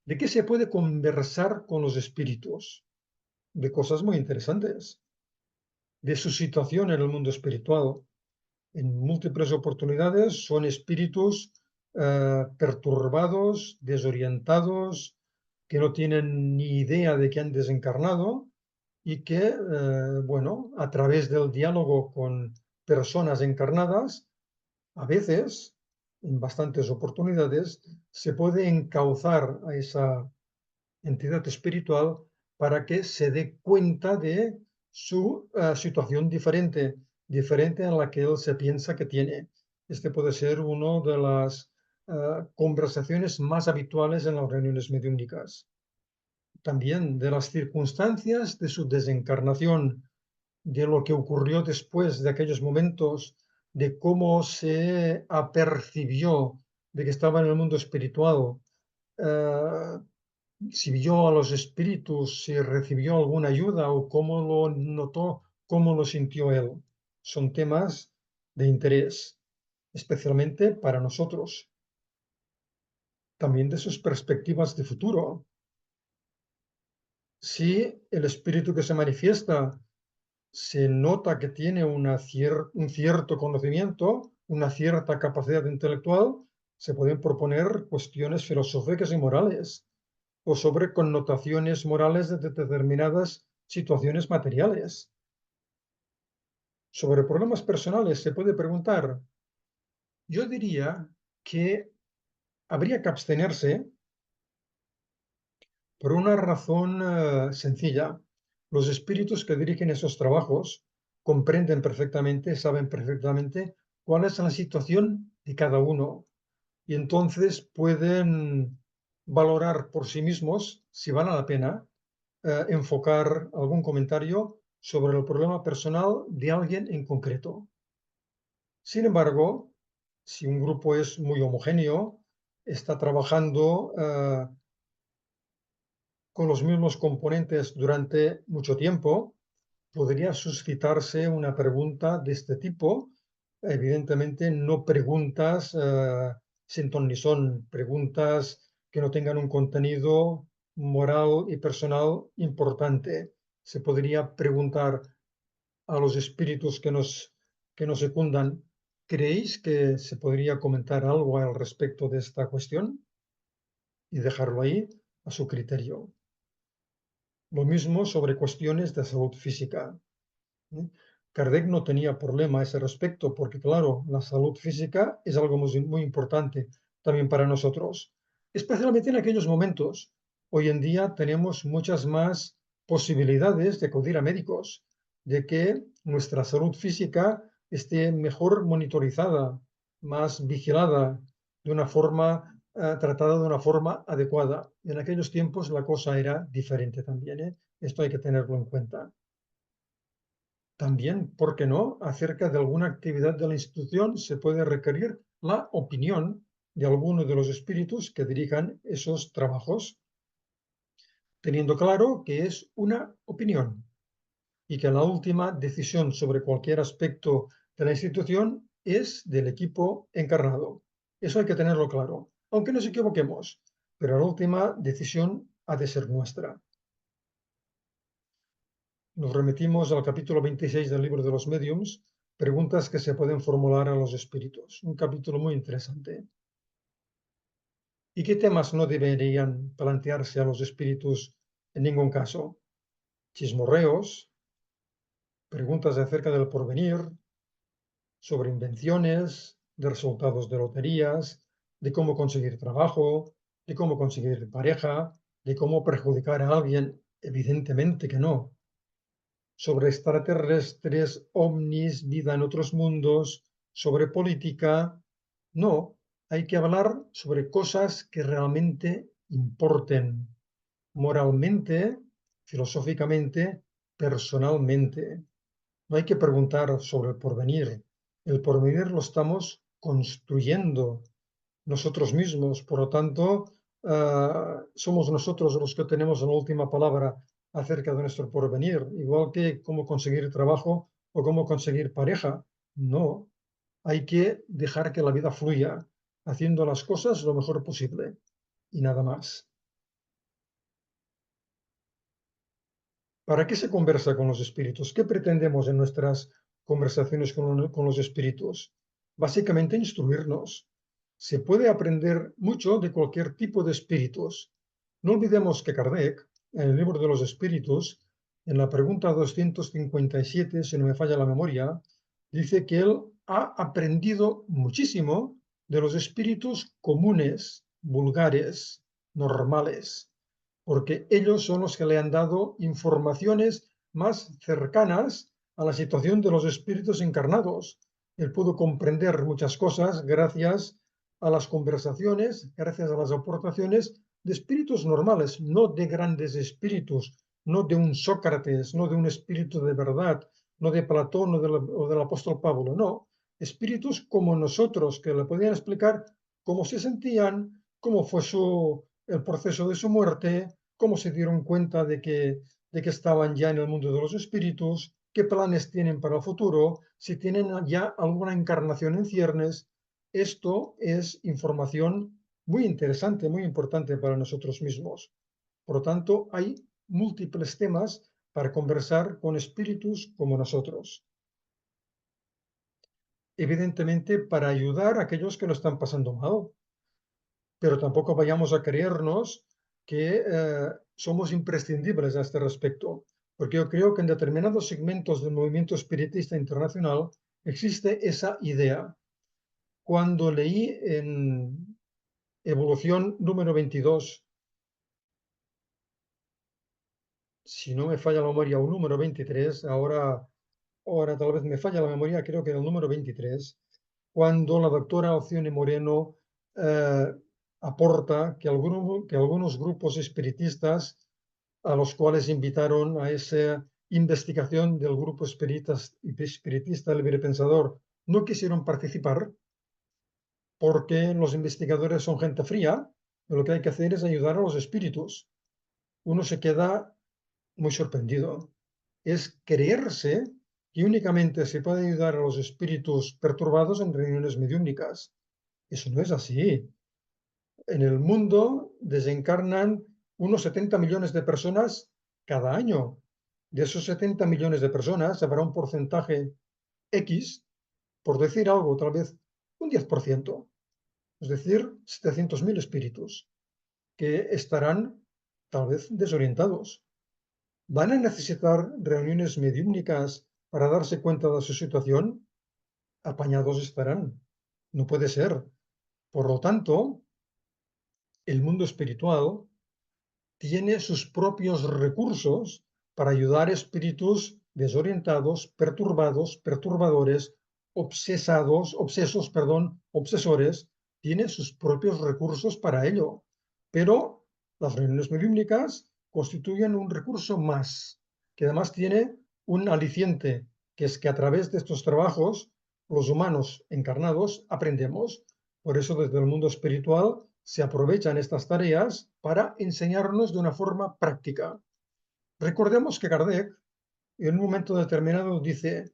¿De qué se puede conversar con los espíritus? De cosas muy interesantes, de su situación en el mundo espiritual. En múltiples oportunidades son espíritus perturbados, desorientados, que no tienen ni idea de que han desencarnado y que, bueno, a través del diálogo con personas encarnadas, a veces, en bastantes oportunidades, se puede encauzar a esa entidad espiritual para que se dé cuenta de su situación diferente a la que él se piensa que tiene. Este puede ser una de las conversaciones más habituales en las reuniones mediúmnicas. También de las circunstancias de su desencarnación, de lo que ocurrió después de aquellos momentos, de cómo se apercibió de que estaba en el mundo espiritual, eh, si vio a los espíritus, si recibió alguna ayuda o cómo lo notó, cómo lo sintió él. Son temas de interés, especialmente para nosotros. También de sus perspectivas de futuro. Si el espíritu que se manifiesta se nota que tiene un cierto conocimiento, una cierta capacidad intelectual, se pueden proponer cuestiones filosóficas y morales o sobre connotaciones morales de determinadas situaciones materiales. Sobre problemas personales se puede preguntar, yo diría que habría que abstenerse por una razón sencilla. Los espíritus que dirigen esos trabajos comprenden perfectamente, saben perfectamente cuál es la situación de cada uno y entonces pueden valorar por sí mismos si vale la pena enfocar algún comentario sobre el problema personal de alguien en concreto. Sin embargo, si un grupo es muy homogéneo, está trabajando con los mismos componentes durante mucho tiempo, podría suscitarse una pregunta de este tipo. Evidentemente, no preguntas sin ton ni son, preguntas que no tengan un contenido moral y personal importante. Se podría preguntar a los espíritus que nos secundan, ¿creéis que se podría comentar algo al respecto de esta cuestión? Y dejarlo ahí a su criterio. Lo mismo sobre cuestiones de salud física. Kardec no tenía problema a ese respecto, porque claro, la salud física es algo muy importante también para nosotros, especialmente en aquellos momentos. Hoy en día tenemos muchas más posibilidades de acudir a médicos, de que nuestra salud física esté mejor monitorizada, más vigilada, de una forma tratada de una forma adecuada. En aquellos tiempos la cosa era diferente también, ¿eh? Esto hay que tenerlo en cuenta. También, ¿por qué no?, acerca de alguna actividad de la institución se puede requerir la opinión de alguno de los espíritus que dirijan esos trabajos, teniendo claro que es una opinión y que la última decisión sobre cualquier aspecto de la institución es del equipo encarnado. Eso hay que tenerlo claro, aunque nos equivoquemos, pero la última decisión ha de ser nuestra. Nos remitimos al capítulo 26 del libro de los médiums, preguntas que se pueden formular a los espíritus. Un capítulo muy interesante. ¿Y qué temas no deberían plantearse a los espíritus en ningún caso? chismorreos, preguntas acerca del porvenir, sobre invenciones, de resultados de loterías, de cómo conseguir trabajo, de cómo conseguir pareja, de cómo perjudicar a alguien, evidentemente que no, sobre extraterrestres, ovnis, vida en otros mundos, sobre política. No, hay que hablar sobre cosas que realmente importen, moralmente, filosóficamente, personalmente. No hay que preguntar sobre el porvenir. El porvenir lo estamos construyendo nosotros mismos. Por lo tanto, somos nosotros los que tenemos la última palabra acerca de nuestro porvenir, igual que cómo conseguir trabajo o cómo conseguir pareja. No, hay que dejar que la vida fluya, haciendo las cosas lo mejor posible y nada más. ¿Para qué se conversa con los espíritus? ¿Qué pretendemos en nuestras conversaciones con los espíritus? Básicamente instruirnos. Se puede aprender mucho de cualquier tipo de espíritus. No olvidemos que Kardec, en el libro de los espíritus, en la pregunta 257, si no me falla la memoria, dice que él ha aprendido muchísimo de los espíritus comunes, vulgares, normales, porque ellos son los que le han dado informaciones más cercanas a la situación de los espíritus encarnados. Él pudo comprender muchas cosas gracias a las conversaciones, gracias a las aportaciones de espíritus normales, no de grandes espíritus, no de un Sócrates, no de un espíritu de verdad, no de Platón o del apóstol Pablo, no, espíritus como nosotros que le podían explicar cómo se sentían, cómo fue el proceso de su muerte, cómo se dieron cuenta de que estaban ya en el mundo de los espíritus, qué planes tienen para el futuro, si tienen ya alguna encarnación en ciernes. Esto es información muy interesante, muy importante para nosotros mismos. Por lo tanto, hay múltiples temas para conversar con espíritus como nosotros. Evidentemente, para ayudar a aquellos que lo están pasando mal, pero tampoco vayamos a creernos que somos imprescindibles a este respecto, porque yo creo que en determinados segmentos del movimiento espiritista internacional existe esa idea. Cuando leí en Evolución número 22, si no me falla la memoria, un número 23, ahora tal vez me falla la memoria, creo que era el número 23, cuando la doctora Ocione Moreno aporta que algunos grupos espiritistas a los cuales invitaron a esa investigación del grupo espiritista libre pensador no quisieron participar porque los investigadores son gente fría y lo que hay que hacer es ayudar a los espíritus. Uno se queda muy sorprendido. Es creerse que únicamente se puede ayudar a los espíritus perturbados en reuniones mediúnicas. Eso no es así. En el mundo desencarnan unos 70 millones de personas cada año. De esos 70 millones de personas habrá un porcentaje X, por decir algo, tal vez un 10%, es decir, 700.000 espíritus, que estarán tal vez desorientados. ¿Van a necesitar reuniones mediúnicas para darse cuenta de su situación? Apañados estarán. No puede ser. Por lo tanto, el mundo espiritual tiene sus propios recursos para ayudar a espíritus desorientados, perturbados, perturbadores, obsesores, tiene sus propios recursos para ello. Pero las reuniones mediúnicas constituyen un recurso más, que además tiene un aliciente, que es que a través de estos trabajos, los humanos encarnados aprendemos. Por eso desde el mundo espiritual se aprovechan estas tareas para enseñarnos de una forma práctica. Recordemos que Kardec, en un momento determinado, dice,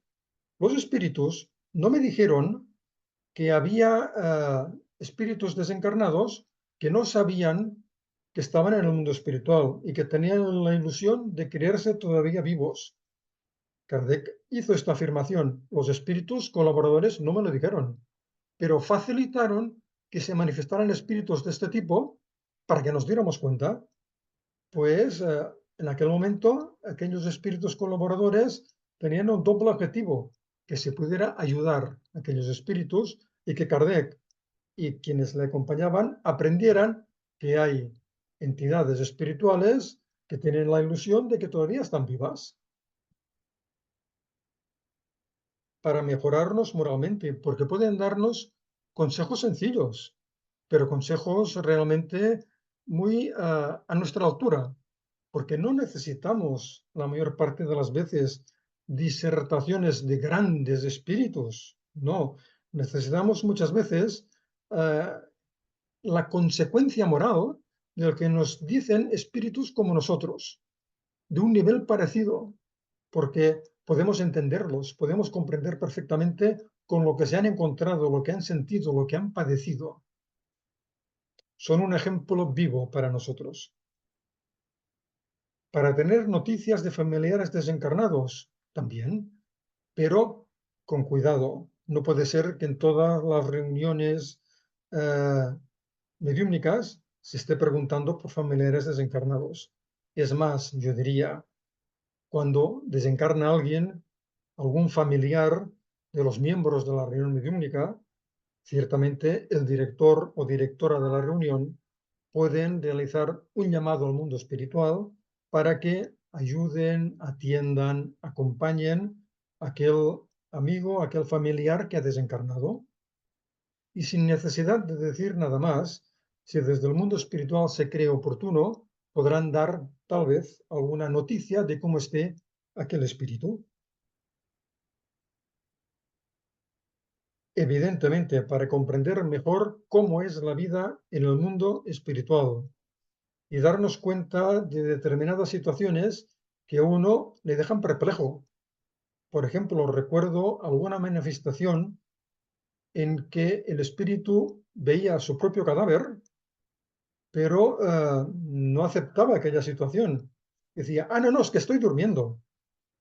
los espíritus no me dijeron que había espíritus desencarnados que no sabían que estaban en el mundo espiritual y que tenían la ilusión de creerse todavía vivos. Kardec hizo esta afirmación. Los espíritus colaboradores no me lo dijeron, pero facilitaron que se manifestaran espíritus de este tipo para que nos diéramos cuenta, pues en aquel momento, aquellos espíritus colaboradores tenían un doble objetivo, que se pudiera ayudar a aquellos espíritus y que Kardec y quienes le acompañaban aprendieran que hay entidades espirituales que tienen la ilusión de que todavía están vivas para mejorarnos moralmente, porque pueden darnos consejos sencillos, pero consejos realmente muy a nuestra altura, porque no necesitamos la mayor parte de las veces disertaciones de grandes espíritus, no, necesitamos muchas veces la consecuencia moral de lo que nos dicen espíritus como nosotros, de un nivel parecido, porque podemos entenderlos, podemos comprender perfectamente con lo que se han encontrado, lo que han sentido, lo que han padecido. Son un ejemplo vivo para nosotros. Para tener noticias de familiares desencarnados, también, pero con cuidado. No puede ser que en todas las reuniones mediúmnicas se esté preguntando por familiares desencarnados. Es más, yo diría, cuando desencarna alguien, algún familiar de los miembros de la reunión mediúmnica, ciertamente el director o directora de la reunión pueden realizar un llamado al mundo espiritual para que ayuden, atiendan, acompañen a aquel amigo, a aquel familiar que ha desencarnado. Y sin necesidad de decir nada más, si desde el mundo espiritual se cree oportuno, podrán dar tal vez alguna noticia de cómo esté aquel espíritu. Evidentemente, para comprender mejor cómo es la vida en el mundo espiritual y darnos cuenta de determinadas situaciones que a uno le dejan perplejo. Por ejemplo, recuerdo alguna manifestación en que el espíritu veía su propio cadáver, pero no aceptaba aquella situación. Decía, no, no, es que estoy durmiendo.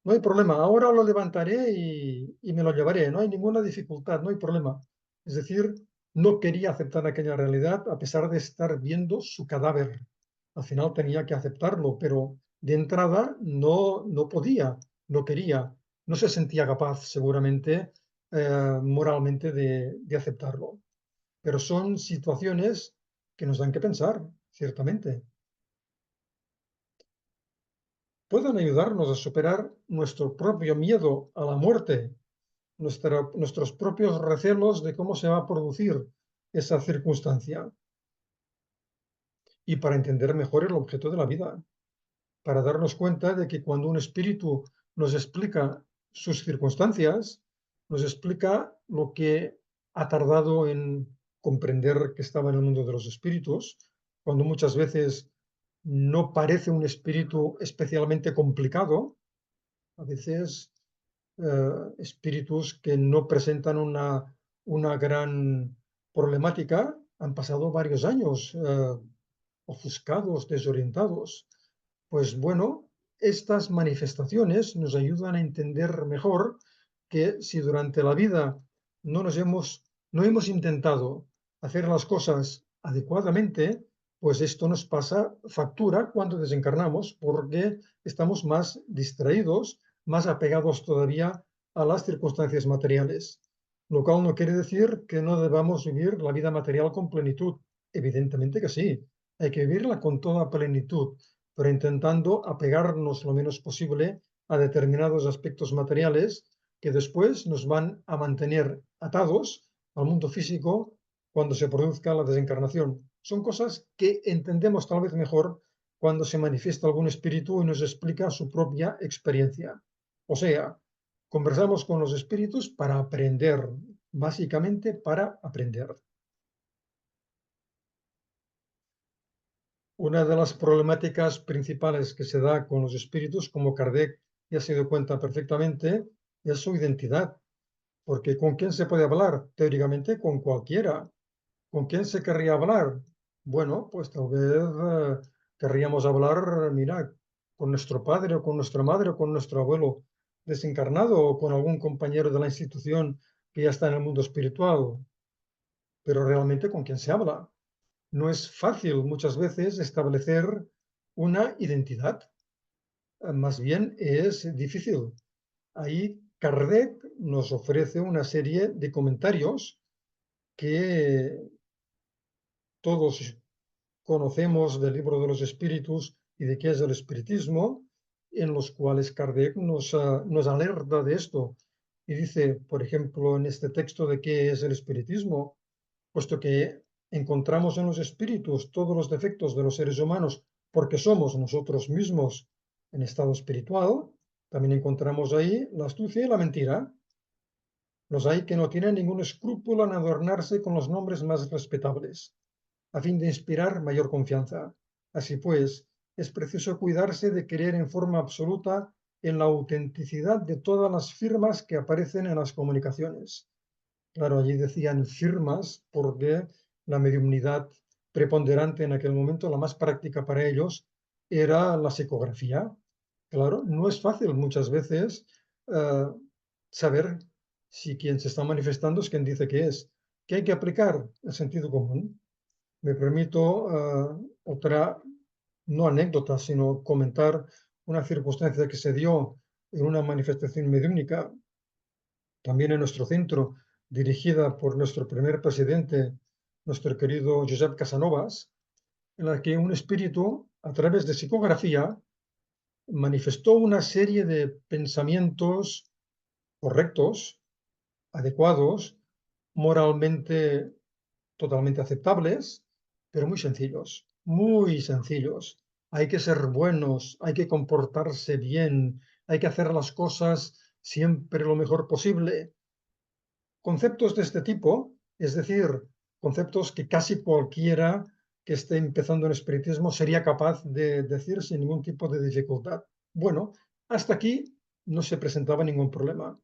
No hay problema, ahora lo levantaré y me lo llevaré, no hay ninguna dificultad, no hay problema. Es decir, no quería aceptar aquella realidad a pesar de estar viendo su cadáver. Al final tenía que aceptarlo, pero de entrada no podía, no quería, no se sentía capaz seguramente moralmente de aceptarlo. Pero son situaciones que nos dan que pensar, ciertamente. Pueden ayudarnos a superar nuestro propio miedo a la muerte, nuestros propios recelos de cómo se va a producir esa circunstancia y para entender mejor el objeto de la vida, para darnos cuenta de que cuando un espíritu nos explica sus circunstancias, nos explica lo que ha tardado en comprender que estaba en el mundo de los espíritus, cuando muchas veces no parece un espíritu especialmente complicado, a veces espíritus que no presentan una gran problemática han pasado varios años ofuscados, desorientados. Pues bueno, estas manifestaciones nos ayudan a entender mejor que si durante la vida no hemos intentado hacer las cosas adecuadamente, pues esto nos pasa factura cuando desencarnamos porque estamos más distraídos, más apegados todavía a las circunstancias materiales. Lo cual no quiere decir que no debamos vivir la vida material con plenitud. Evidentemente que sí, hay que vivirla con toda plenitud, pero intentando apegarnos lo menos posible a determinados aspectos materiales que después nos van a mantener atados al mundo físico cuando se produzca la desencarnación. Son cosas que entendemos tal vez mejor cuando se manifiesta algún espíritu y nos explica su propia experiencia. O sea, conversamos con los espíritus para aprender, básicamente para aprender. Una de las problemáticas principales que se da con los espíritus, como Kardec ya se dio cuenta perfectamente, es su identidad. Porque ¿con quién se puede hablar? Teóricamente con cualquiera. ¿Con quién se querría hablar? Bueno, pues tal vez querríamos hablar, mira, con nuestro padre o con nuestra madre o con nuestro abuelo desencarnado o con algún compañero de la institución que ya está en el mundo espiritual. Pero realmente ¿con quién se habla? No es fácil muchas veces establecer una identidad. más bien es difícil. Ahí Kardec nos ofrece una serie de comentarios que todos conocemos del Libro de los Espíritus y de qué es el espiritismo, en los cuales Kardec nos alerta de esto. Y dice, por ejemplo, en este texto de qué es el espiritismo, puesto que encontramos en los espíritus todos los defectos de los seres humanos porque somos nosotros mismos en estado espiritual, también encontramos ahí la astucia y la mentira. Los hay que no tienen ningún escrúpulo en adornarse con los nombres más respetables, a fin de inspirar mayor confianza. Así pues, es preciso cuidarse de creer en forma absoluta en la autenticidad de todas las firmas que aparecen en las comunicaciones. Claro, allí decían firmas porque la mediumnidad preponderante en aquel momento, la más práctica para ellos, era la psicografía. Claro, no es fácil muchas veces eh, saber si quien se está manifestando es quien dice que es. Que hay que aplicar el sentido común. Me permito otra, no anécdota, sino comentar una circunstancia que se dio en una manifestación mediúnica, también en nuestro centro, dirigida por nuestro primer presidente, nuestro querido Josep Casanovas, en la que un espíritu, a través de psicografía, manifestó una serie de pensamientos correctos, adecuados, moralmente totalmente aceptables, pero muy sencillos, muy sencillos. Hay que ser buenos, hay que comportarse bien, hay que hacer las cosas siempre lo mejor posible. Conceptos de este tipo, es decir, conceptos que casi cualquiera que esté empezando en espiritismo sería capaz de decir sin ningún tipo de dificultad. Bueno, hasta aquí no se presentaba ningún problema,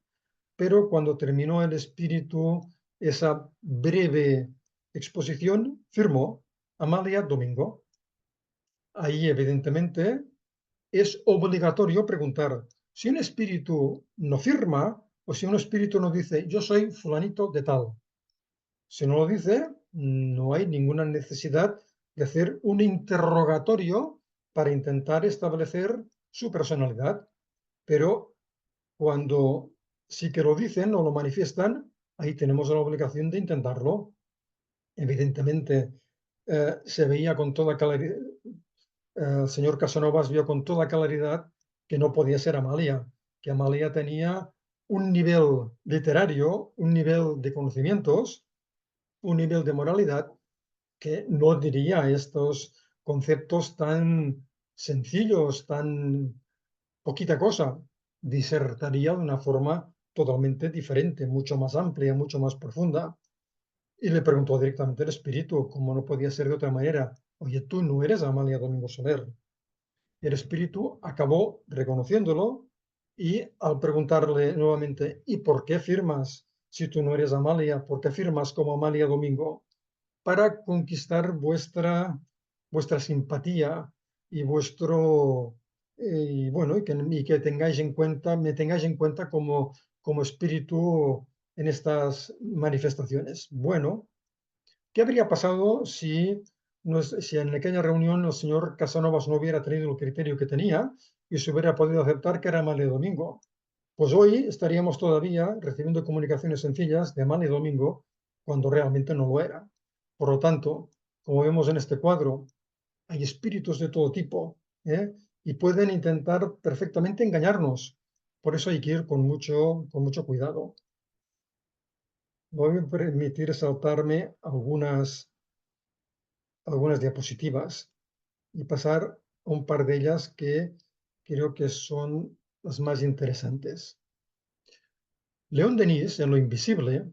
pero cuando terminó el espíritu esa breve exposición, firmó Amalia Domingo. Ahí, evidentemente, es obligatorio preguntar si un espíritu no firma o si un espíritu no dice yo soy fulanito de tal. Si no lo dice, no hay ninguna necesidad de hacer un interrogatorio para intentar establecer su personalidad. Pero cuando sí que lo dicen o lo manifiestan, ahí tenemos la obligación de intentarlo. Evidentemente, se veía con toda claridad, el señor Casanovas vio con toda claridad que no podía ser Amalia, que Amalia tenía un nivel literario, un nivel de conocimientos, un nivel de moralidad que no diría estos conceptos tan sencillos, tan poquita cosa, disertaría de una forma totalmente diferente, mucho más amplia, mucho más profunda. Y le preguntó directamente el espíritu, como no podía ser de otra manera, oye, tú no eres Amalia Domingo Soler. El espíritu acabó reconociéndolo y al preguntarle nuevamente, ¿y por qué firmas si tú no eres Amalia? ¿Por qué firmas como Amalia Domingo? Para conquistar vuestra simpatía y vuestro y bueno y que tengáis en cuenta, me tengáis en cuenta como espíritu en estas manifestaciones. Bueno, ¿qué habría pasado si en aquella reunión el señor Casanovas no hubiera tenido el criterio que tenía y se hubiera podido aceptar que era Male Domingo? Pues hoy estaríamos todavía recibiendo comunicaciones sencillas de Male Domingo cuando realmente no lo era. Por lo tanto, como vemos en este cuadro, hay espíritus de todo tipo, ¿eh? Y pueden intentar perfectamente engañarnos. Por eso hay que ir con mucho cuidado. Voy a permitir saltarme algunas diapositivas y pasar a un par de ellas que creo que son las más interesantes. León Denis, en Lo Invisible,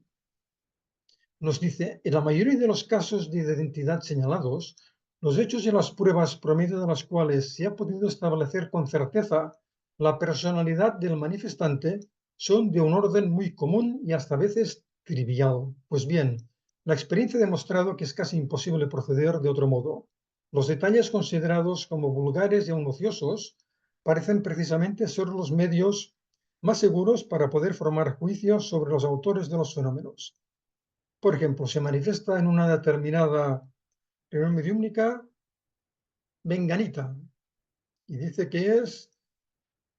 nos dice, en la mayoría de los casos de identidad señalados, los hechos y las pruebas promedio de las cuales se ha podido establecer con certeza la personalidad del manifestante son de un orden muy común y hasta a veces trivial. Pues bien, la experiencia ha demostrado que es casi imposible proceder de otro modo. Los detalles considerados como vulgares y aun ociosos parecen precisamente ser los medios más seguros para poder formar juicios sobre los autores de los fenómenos. Por ejemplo, se manifiesta en una determinada reunión mediúmnica menganita y dice que es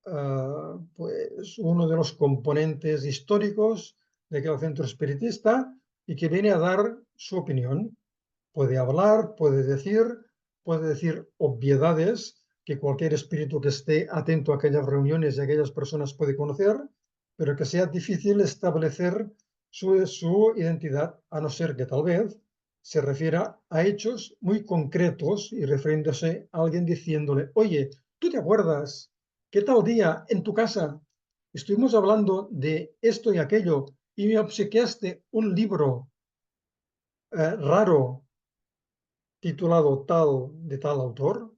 pues uno de los componentes históricos de aquel centro espiritista y que viene a dar su opinión. Puede hablar, puede decir obviedades que cualquier espíritu que esté atento a aquellas reuniones y a aquellas personas puede conocer, pero que sea difícil establecer su identidad, a no ser que tal vez se refiera a hechos muy concretos y refiriéndose a alguien diciéndole, oye, ¿tú te acuerdas qué tal día en tu casa estuvimos hablando de esto y aquello y me obsequiaste un libro raro titulado tal de tal autor?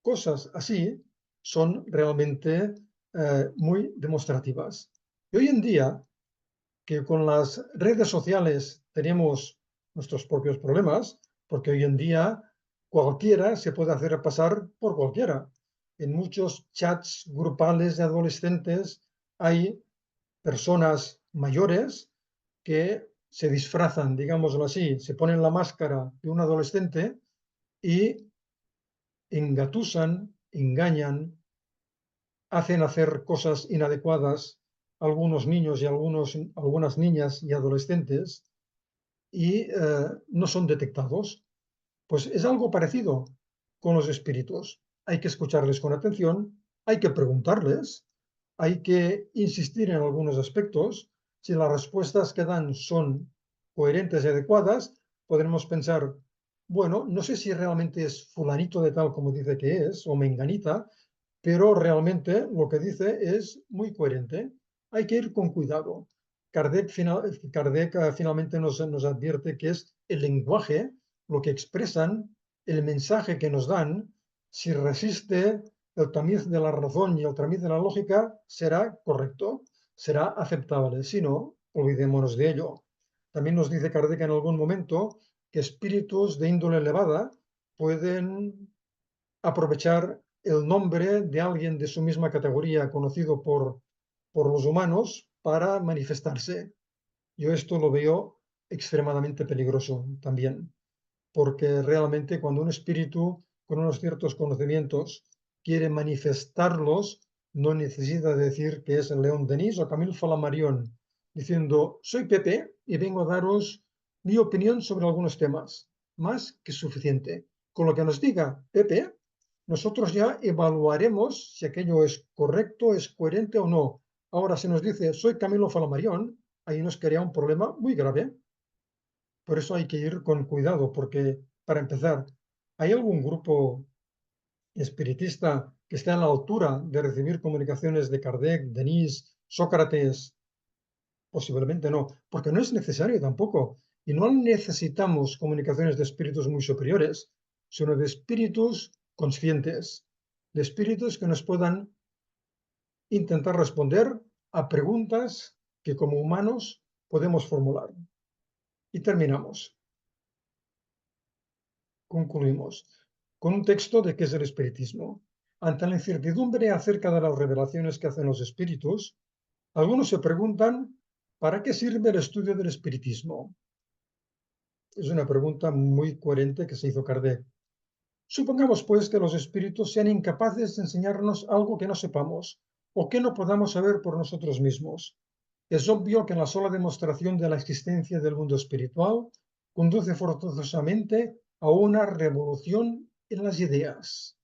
Cosas así son realmente muy demostrativas. Y hoy en día, que con las redes sociales tenemos nuestros propios problemas, porque hoy en día cualquiera se puede hacer pasar por cualquiera. En muchos chats grupales de adolescentes hay personas mayores que se disfrazan, digámoslo así, se ponen la máscara de un adolescente y engatusan, engañan, hacen hacer cosas inadecuadas a algunos niños y algunas niñas y adolescentes y no son detectados. Pues es algo parecido con los espíritus. Hay que escucharles con atención, hay que preguntarles, hay que insistir en algunos aspectos. Si las respuestas que dan son coherentes y adecuadas, podremos pensar, bueno, no sé si realmente es fulanito de tal como dice que es, o menganita, pero realmente lo que dice es muy coherente. Hay que ir con cuidado. Kardec finalmente nos advierte que es el lenguaje, lo que expresan, el mensaje que nos dan, si resiste el tamiz de la razón y el tamiz de la lógica, será correcto, será aceptable. Si no, olvidémonos de ello. También nos dice Kardec en algún momento que espíritus de índole elevada pueden aprovechar el nombre de alguien de su misma categoría conocido por los humanos para manifestarse. Yo esto lo veo extremadamente peligroso también, porque realmente cuando un espíritu con unos ciertos conocimientos quiere manifestarlos, no necesita decir que es el León Denis o Camille Flammarion, diciendo, soy Pepe y vengo a daros mi opinión sobre algunos temas. Más que suficiente. Con lo que nos diga Pepe, nosotros ya evaluaremos si aquello es correcto, es coherente o no. Ahora, si nos dice, soy Camilo Flammarion, ahí nos crea un problema muy grave. Por eso hay que ir con cuidado, porque, para empezar, ¿hay algún grupo espiritista que esté a la altura de recibir comunicaciones de Kardec, Denis, Sócrates? Posiblemente no, porque no es necesario tampoco. Y no necesitamos comunicaciones de espíritus muy superiores, sino de espíritus conscientes, de espíritus que nos puedan intentar responder a preguntas que como humanos podemos formular. Y terminamos. Concluimos con un texto de qué es el espiritismo. Ante la incertidumbre acerca de las revelaciones que hacen los espíritus, algunos se preguntan, ¿para qué sirve el estudio del espiritismo? Es una pregunta muy coherente que se hizo Kardec. Supongamos, pues, que los espíritus sean incapaces de enseñarnos algo que no sepamos o que no podamos saber por nosotros mismos. Es obvio que la sola demostración de la existencia del mundo espiritual conduce forzosamente a una revolución en las ideas.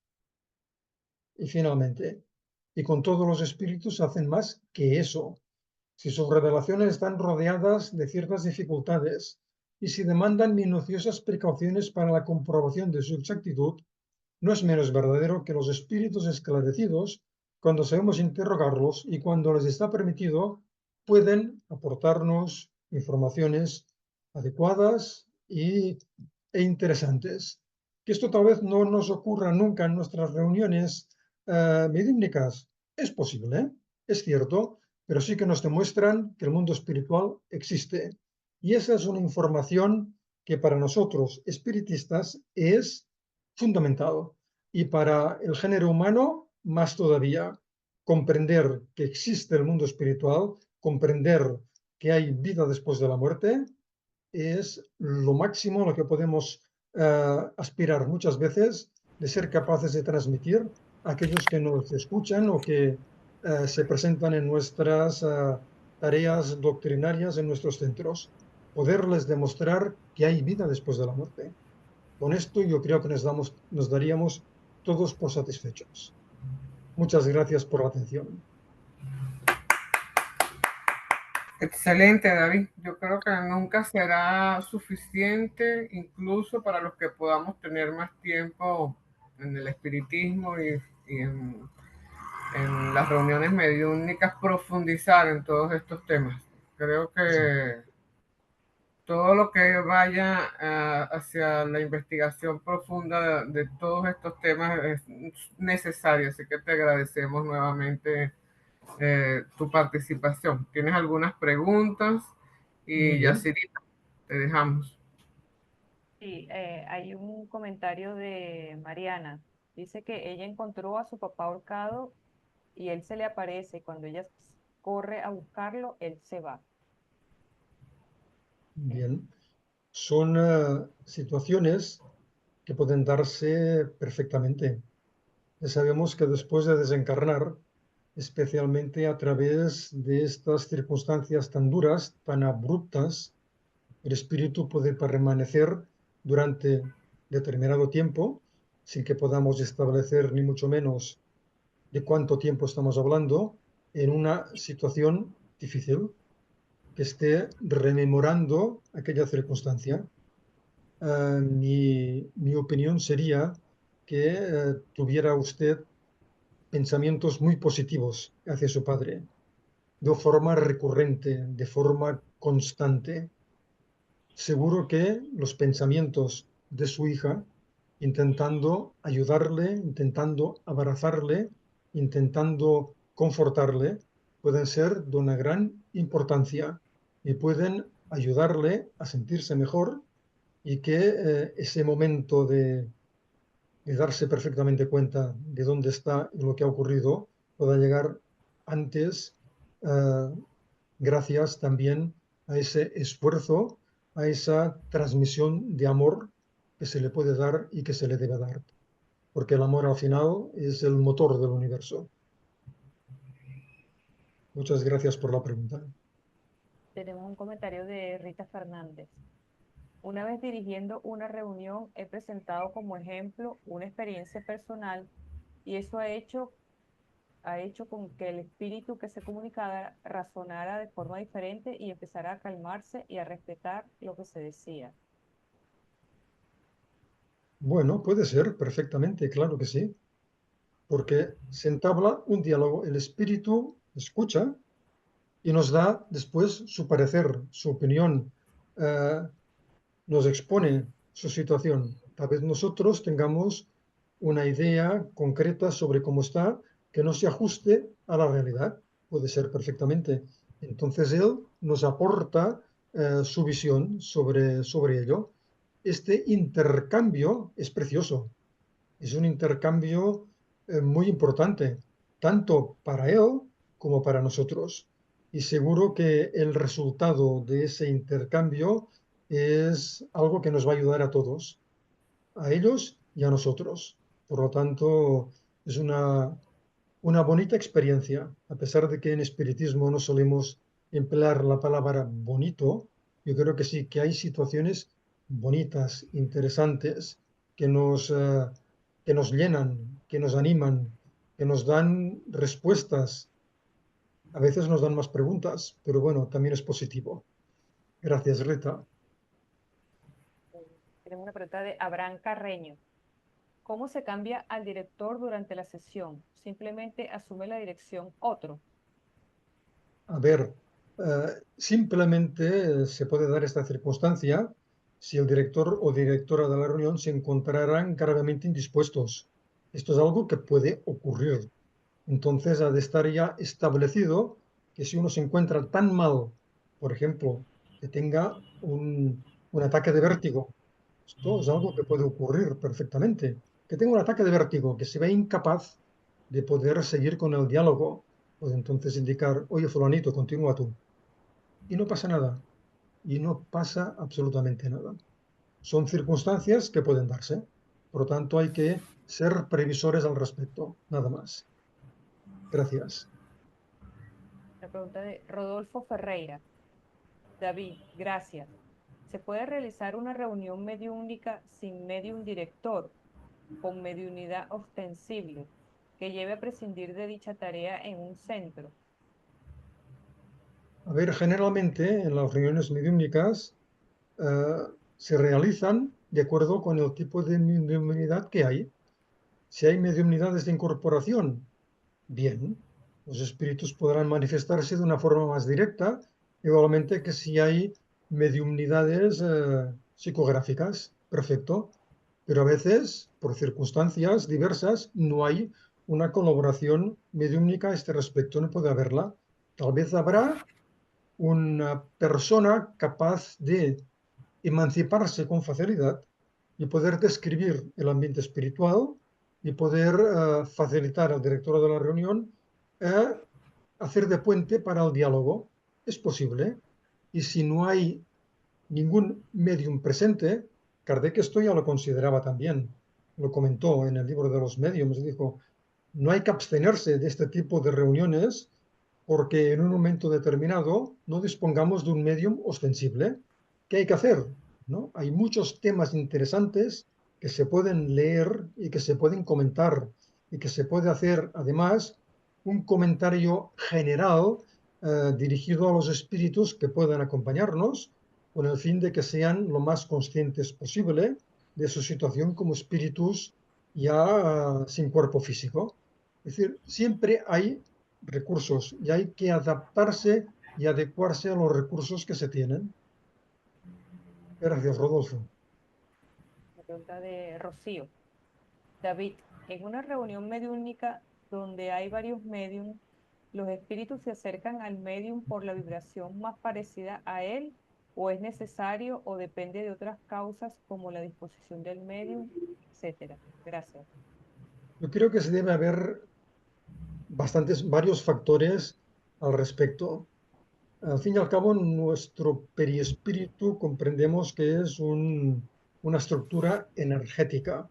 Y finalmente, y con todos los espíritus hacen más que eso. Si sus revelaciones están rodeadas de ciertas dificultades y si demandan minuciosas precauciones para la comprobación de su exactitud, no es menos verdadero que los espíritus esclarecidos, cuando sabemos interrogarlos y cuando les está permitido, pueden aportarnos informaciones adecuadas e interesantes. Que esto tal vez no nos ocurra nunca en nuestras reuniones medímnicas. Es posible, ¿eh? Es cierto, pero sí que nos demuestran que el mundo espiritual existe. Y esa es una información que para nosotros espiritistas es fundamental. Y para el género humano, más todavía. Comprender que existe el mundo espiritual, comprender que hay vida después de la muerte, es lo máximo a lo que podemos aspirar muchas veces de ser capaces de transmitir a aquellos que nos escuchan o que se presentan en nuestras tareas doctrinarias en nuestros centros. Poderles demostrar que hay vida después de la muerte. Con esto yo creo que nos daríamos todos por satisfechos. Muchas gracias por la atención. Excelente, David. Yo creo que nunca será suficiente, incluso para los que podamos tener más tiempo en el espiritismo y en las reuniones mediúnicas, profundizar en todos estos temas. Creo Sí. que todo lo que vaya hacia la investigación profunda de todos estos temas es necesario, así que te agradecemos nuevamente tu participación. ¿Tienes algunas preguntas? Muy Y ya, bien. Cirita, te dejamos. Sí, hay un comentario de Mariana. Dice que ella encontró a su papá ahorcado y él se le aparece. Y cuando ella corre a buscarlo, él se va. Bien. Son situaciones que pueden darse perfectamente. Ya sabemos que después de desencarnar, especialmente a través de estas circunstancias tan duras, tan abruptas, el espíritu puede permanecer durante determinado tiempo, sin que podamos establecer ni mucho menos de cuánto tiempo estamos hablando, en una situación difícil, que esté rememorando aquella circunstancia. Mi opinión sería que tuviera usted pensamientos muy positivos hacia su padre, de forma recurrente, de forma constante. Seguro que los pensamientos de su hija, intentando ayudarle, intentando abrazarle, intentando confortarle, pueden ser de una gran importancia y pueden ayudarle a sentirse mejor y que ese momento de darse perfectamente cuenta de dónde está y lo que ha ocurrido pueda llegar antes, eh, gracias también a ese esfuerzo, a esa transmisión de amor que se le puede dar y que se le debe dar, porque el amor al final es el motor del universo. Muchas gracias por la pregunta. Tenemos un comentario de Rita Fernández. Una vez dirigiendo una reunión, he presentado como ejemplo una experiencia personal y eso ha hecho con que el espíritu que se comunicaba razonara de forma diferente y empezara a calmarse y a respetar lo que se decía. Bueno, puede ser perfectamente, claro que sí, porque se entabla un diálogo, el espíritu escucha y nos da después su parecer, su opinión, eh, nos expone su situación. Tal vez nosotros tengamos una idea concreta sobre cómo está que no se ajuste a la realidad. Puede ser perfectamente. Entonces él nos aporta su visión sobre ello. Este intercambio es precioso. Es un intercambio muy importante, tanto para él como para nosotros. Y seguro que el resultado de ese intercambio es algo que nos va a ayudar a todos, a ellos y a nosotros. Por lo tanto, es una bonita experiencia. A pesar de que en espiritismo no solemos emplear la palabra bonito, yo creo que sí, que hay situaciones bonitas, interesantes, que que nos llenan, que nos animan, que nos dan respuestas. A veces nos dan más preguntas, pero bueno, también es positivo. Gracias, Rita. Tenemos una pregunta de Abraham Carreño. ¿Cómo se cambia al director durante la sesión? Simplemente asume la dirección otro. A ver, simplemente se puede dar esta circunstancia si el director o directora de la reunión se encontraran gravemente indispuestos. Esto es algo que puede ocurrir. Entonces, ha de estar ya establecido que si uno se encuentra tan mal, por ejemplo, que tenga un ataque de vértigo, esto es algo que puede ocurrir perfectamente, que tenga un ataque de vértigo, que se ve incapaz de poder seguir con el diálogo, puede entonces indicar, oye, fulanito, continúa tú. Y no pasa nada, y no pasa absolutamente nada. Son circunstancias que pueden darse, por lo tanto hay que ser previsores al respecto, nada más. Gracias. Una pregunta de Rodolfo Ferreira. David, gracias. ¿Se puede realizar una reunión mediúnica sin medium director, con mediunidad ostensible, que lleve a prescindir de dicha tarea en un centro? A ver, generalmente en las reuniones mediúmnicas se realizan de acuerdo con el tipo de mediunidad que hay. Si hay mediunidades de incorporación, bien, los espíritus podrán manifestarse de una forma más directa, igualmente que si hay mediunidades psicográficas, perfecto. Pero a veces, por circunstancias diversas, no hay una colaboración mediúmnica a este respecto, no puede haberla. Tal vez habrá una persona capaz de emanciparse con facilidad y poder describir el ambiente espiritual y poder facilitar al director de la reunión eh, hacer de puente para el diálogo. Es posible. Y si no hay ningún medium presente, Kardec esto ya lo consideraba también. Lo comentó en el libro de los mediums. Dijo, no hay que abstenerse de este tipo de reuniones porque en un momento determinado no dispongamos de un medium ostensible. ¿Qué hay que hacer? ¿No? Hay muchos temas interesantes que se pueden leer y que se pueden comentar y que se puede hacer además un comentario general dirigido a los espíritus que puedan acompañarnos con el fin de que sean lo más conscientes posible de su situación como espíritus ya sin cuerpo físico. Es decir, siempre hay recursos y hay que adaptarse y adecuarse a los recursos que se tienen. Gracias, Rodolfo. La pregunta de Rocío. David, en una reunión mediúnica donde hay varios mediums, ¿los espíritus se acercan al medium por la vibración más parecida a él o es necesario o depende de otras causas como la disposición del medium, etcétera? Gracias. Yo creo que se debe haber varios factores al respecto. Al fin y al cabo, nuestro perispíritu comprendemos que es una estructura energética.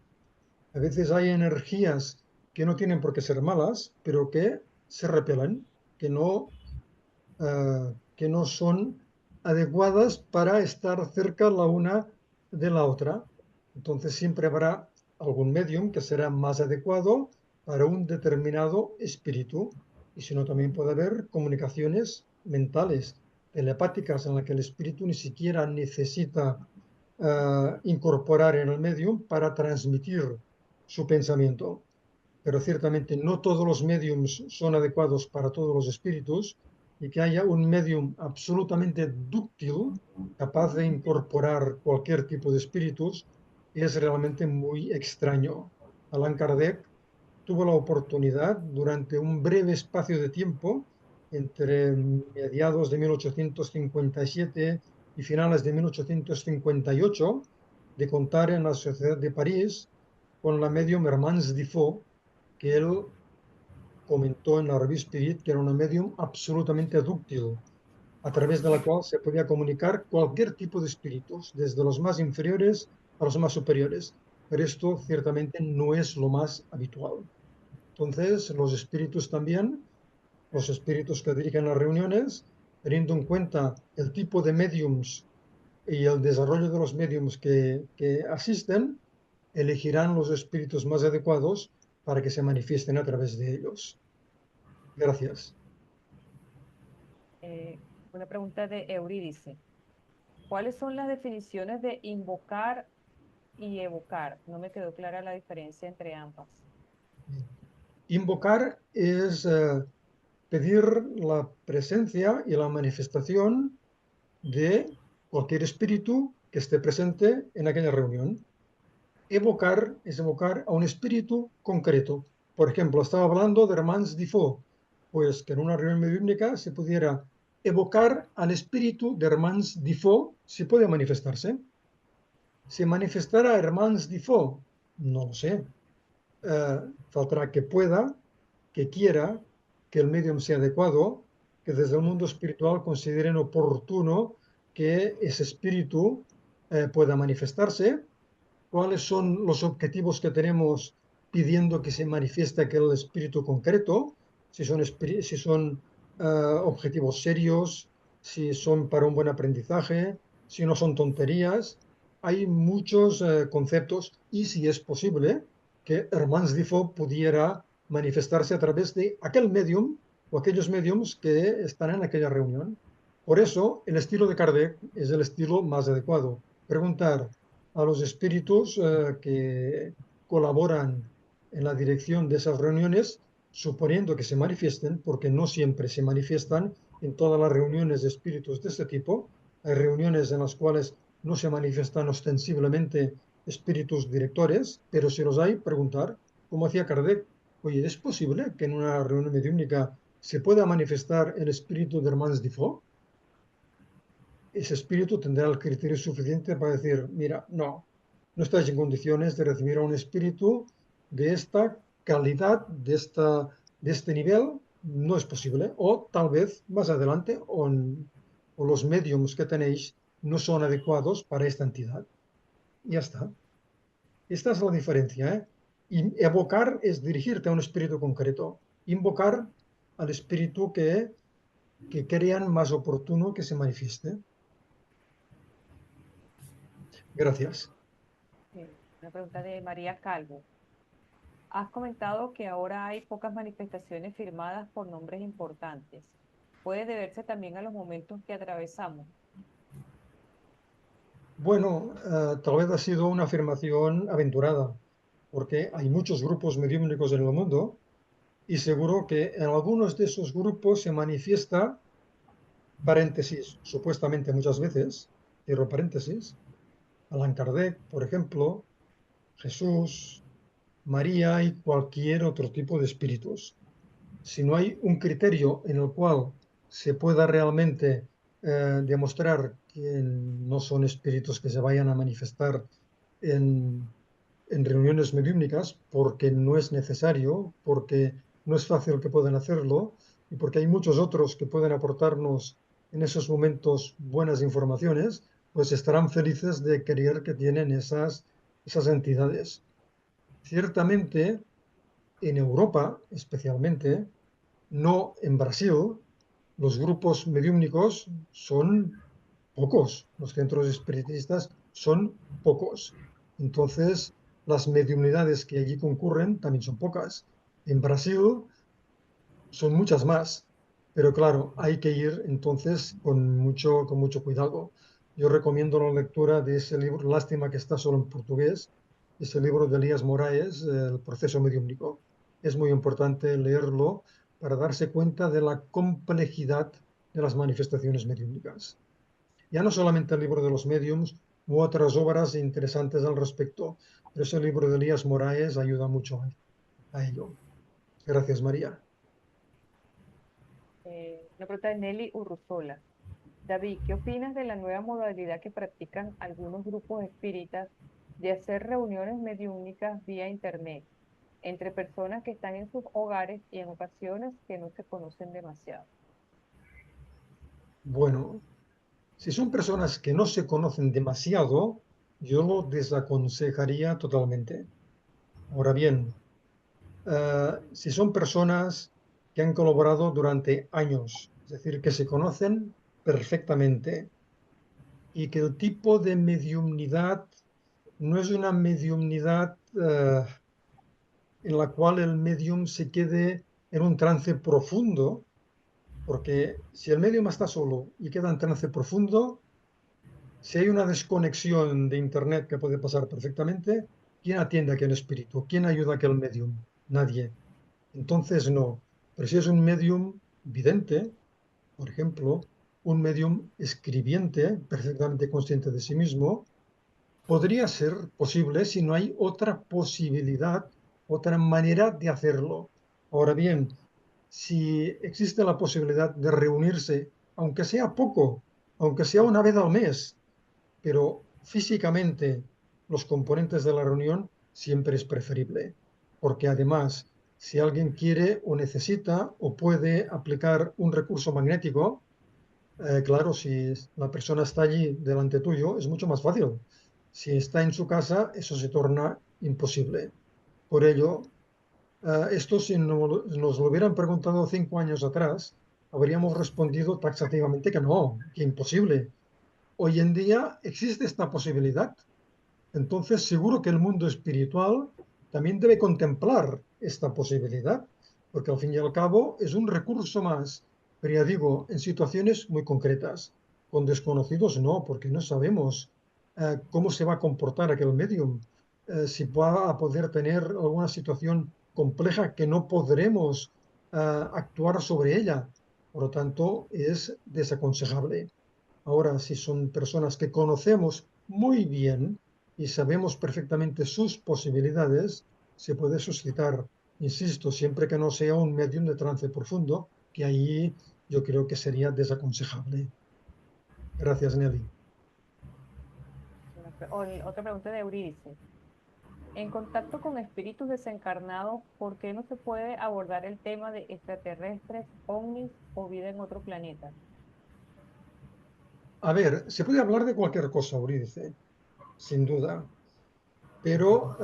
A veces hay energías que no tienen por qué ser malas, pero que se repelen, que no son adecuadas para estar cerca la una de la otra. Entonces siempre habrá algún medium que será más adecuado para un determinado espíritu. Y si no, también puede haber comunicaciones mentales, telepáticas, en las que el espíritu ni siquiera necesita incorporar en el medium para transmitir su pensamiento. Pero ciertamente no todos los mediums son adecuados para todos los espíritus y que haya un medium absolutamente dúctil, capaz de incorporar cualquier tipo de espíritus, es realmente muy extraño. Allan Kardec tuvo la oportunidad durante un breve espacio de tiempo, entre mediados de 1857 y finales de 1858, de contar en la Sociedad de París con la medium Hermance Diffot, que él comentó en la revista Spirit que era una medium absolutamente dúctil, a través de la cual se podía comunicar cualquier tipo de espíritus, desde los más inferiores a los más superiores. Pero esto ciertamente no es lo más habitual. Entonces, los espíritus también, los espíritus que dirigen las reuniones, teniendo en cuenta el tipo de mediums y el desarrollo de los mediums que asisten, elegirán los espíritus más adecuados para que se manifiesten a través de ellos. Gracias. Eh, una pregunta de Eurídice. ¿Cuáles son las definiciones de invocar y evocar? No me quedó clara la diferencia entre ambas. Invocar es pedir la presencia y la manifestación de cualquier espíritu que esté presente en aquella reunión. Evocar es evocar a un espíritu concreto. Por ejemplo, estaba hablando de Hermans Diffot, pues que en una reunión mediúnica se pudiera evocar al espíritu de Hermans Diffot, si puede manifestarse. ¿Se manifestará Hermans Diffot? No lo sé. Faltará que pueda, que quiera, que el medium sea adecuado, que desde el mundo espiritual consideren oportuno que ese espíritu pueda manifestarse. ¿Cuáles son los objetivos que tenemos pidiendo que se manifieste aquel espíritu concreto? Si son objetivos serios, si son para un buen aprendizaje, si no son tonterías. Hay muchos conceptos y si es posible que Hermans Difo pudiera manifestarse a través de aquel medium o aquellos mediums que están en aquella reunión. Por eso, el estilo de Kardec es el estilo más adecuado. Preguntar a los espíritus que colaboran en la dirección de esas reuniones, suponiendo que se manifiesten, porque no siempre se manifiestan en todas las reuniones de espíritus de este tipo. Hay reuniones en las cuales no se manifiestan ostensiblemente espíritus directores, pero si los hay, preguntar, como hacía Kardec, oye, ¿es posible que en una reunión mediúnica se pueda manifestar el espíritu de Hermans Difo? Ese espíritu tendrá el criterio suficiente para decir, mira, no estáis en condiciones de recibir a un espíritu de esta calidad, de este nivel, no es posible. O tal vez más adelante, o los mediums que tenéis no son adecuados para esta entidad. Y ya está. Esta es la diferencia, ¿eh? Y evocar es dirigirte a un espíritu concreto. Invocar al espíritu que crean más oportuno que se manifieste. Gracias. Una pregunta de María Calvo. Has comentado que ahora hay pocas manifestaciones firmadas por nombres importantes. ¿Puede deberse también a los momentos que atravesamos? Bueno, tal vez ha sido una afirmación aventurada, porque hay muchos grupos mediúmnicos en el mundo y seguro que en algunos de esos grupos se manifiesta, paréntesis, supuestamente muchas veces, cierro paréntesis, Allan Kardec, por ejemplo, Jesús, María y cualquier otro tipo de espíritus. Si no hay un criterio en el cual se pueda realmente demostrar que no son espíritus que se vayan a manifestar en, en reuniones mediúmnicas, porque no es necesario, porque no es fácil que puedan hacerlo y porque hay muchos otros que pueden aportarnos en esos momentos buenas informaciones, pues estarán felices de creer que tienen esas entidades. Ciertamente, en Europa especialmente, no en Brasil, los grupos mediúmnicos son pocos, los centros espiritistas son pocos. Entonces, las mediunidades que allí concurren también son pocas. En Brasil son muchas más, pero claro, hay que ir entonces con mucho cuidado. Yo recomiendo la lectura de ese libro, lástima que está solo en portugués, ese libro de Elías Moraes, El proceso mediúmnico. Es muy importante leerlo para darse cuenta de la complejidad de las manifestaciones mediúmnicas. Ya no solamente el libro de los mediums u otras obras interesantes al respecto, pero ese libro de Elías Moraes ayuda mucho a ello. Gracias, María. Una pregunta de Nelly Urruzola. David, ¿qué opinas de la nueva modalidad que practican algunos grupos espíritas de hacer reuniones mediúnicas vía internet entre personas que están en sus hogares y en ocasiones que no se conocen demasiado? Bueno, si son personas que no se conocen demasiado, yo lo desaconsejaría totalmente. Ahora bien, si son personas que han colaborado durante años, es decir, que se conocen perfectamente y que el tipo de mediumnidad no es una mediumnidad en la cual el medium se quede en un trance profundo, porque si el medium está solo y queda en trance profundo, si hay una desconexión de Internet que puede pasar perfectamente, ¿quién atiende a aquel espíritu? ¿Quién ayuda a aquel medium? Nadie. Entonces no. Pero si es un medium vidente, por ejemplo, un medium escribiente, perfectamente consciente de sí mismo, podría ser posible si no hay otra posibilidad, otra manera de hacerlo. Ahora bien, si existe la posibilidad de reunirse, aunque sea poco, aunque sea una vez al mes, pero físicamente los componentes de la reunión siempre es preferible, porque además, si alguien quiere o necesita o puede aplicar un recurso magnético, claro, si la persona está allí delante tuyo, es mucho más fácil. Si está en su casa, eso se torna imposible. Por ello, esto si nos lo hubieran preguntado 5 años atrás, habríamos respondido taxativamente que no, que imposible. Hoy en día existe esta posibilidad. Entonces, seguro que el mundo espiritual también debe contemplar esta posibilidad, porque al fin y al cabo es un recurso más, pero ya digo, en situaciones muy concretas. Con desconocidos no, porque no sabemos cómo se va a comportar aquel medium, si va a poder tener alguna situación compleja que no podremos actuar sobre ella. Por lo tanto, es desaconsejable. Ahora, si son personas que conocemos muy bien y sabemos perfectamente sus posibilidades, se puede suscitar, insisto, siempre que no sea un medium de trance profundo, que ahí yo creo que sería desaconsejable. Gracias, Nelly. Otra pregunta de Eurídice. En contacto con espíritus desencarnados, ¿por qué no se puede abordar el tema de extraterrestres, ovnis o vida en otro planeta? A ver, se puede hablar de cualquier cosa, Eurídice, sin duda, pero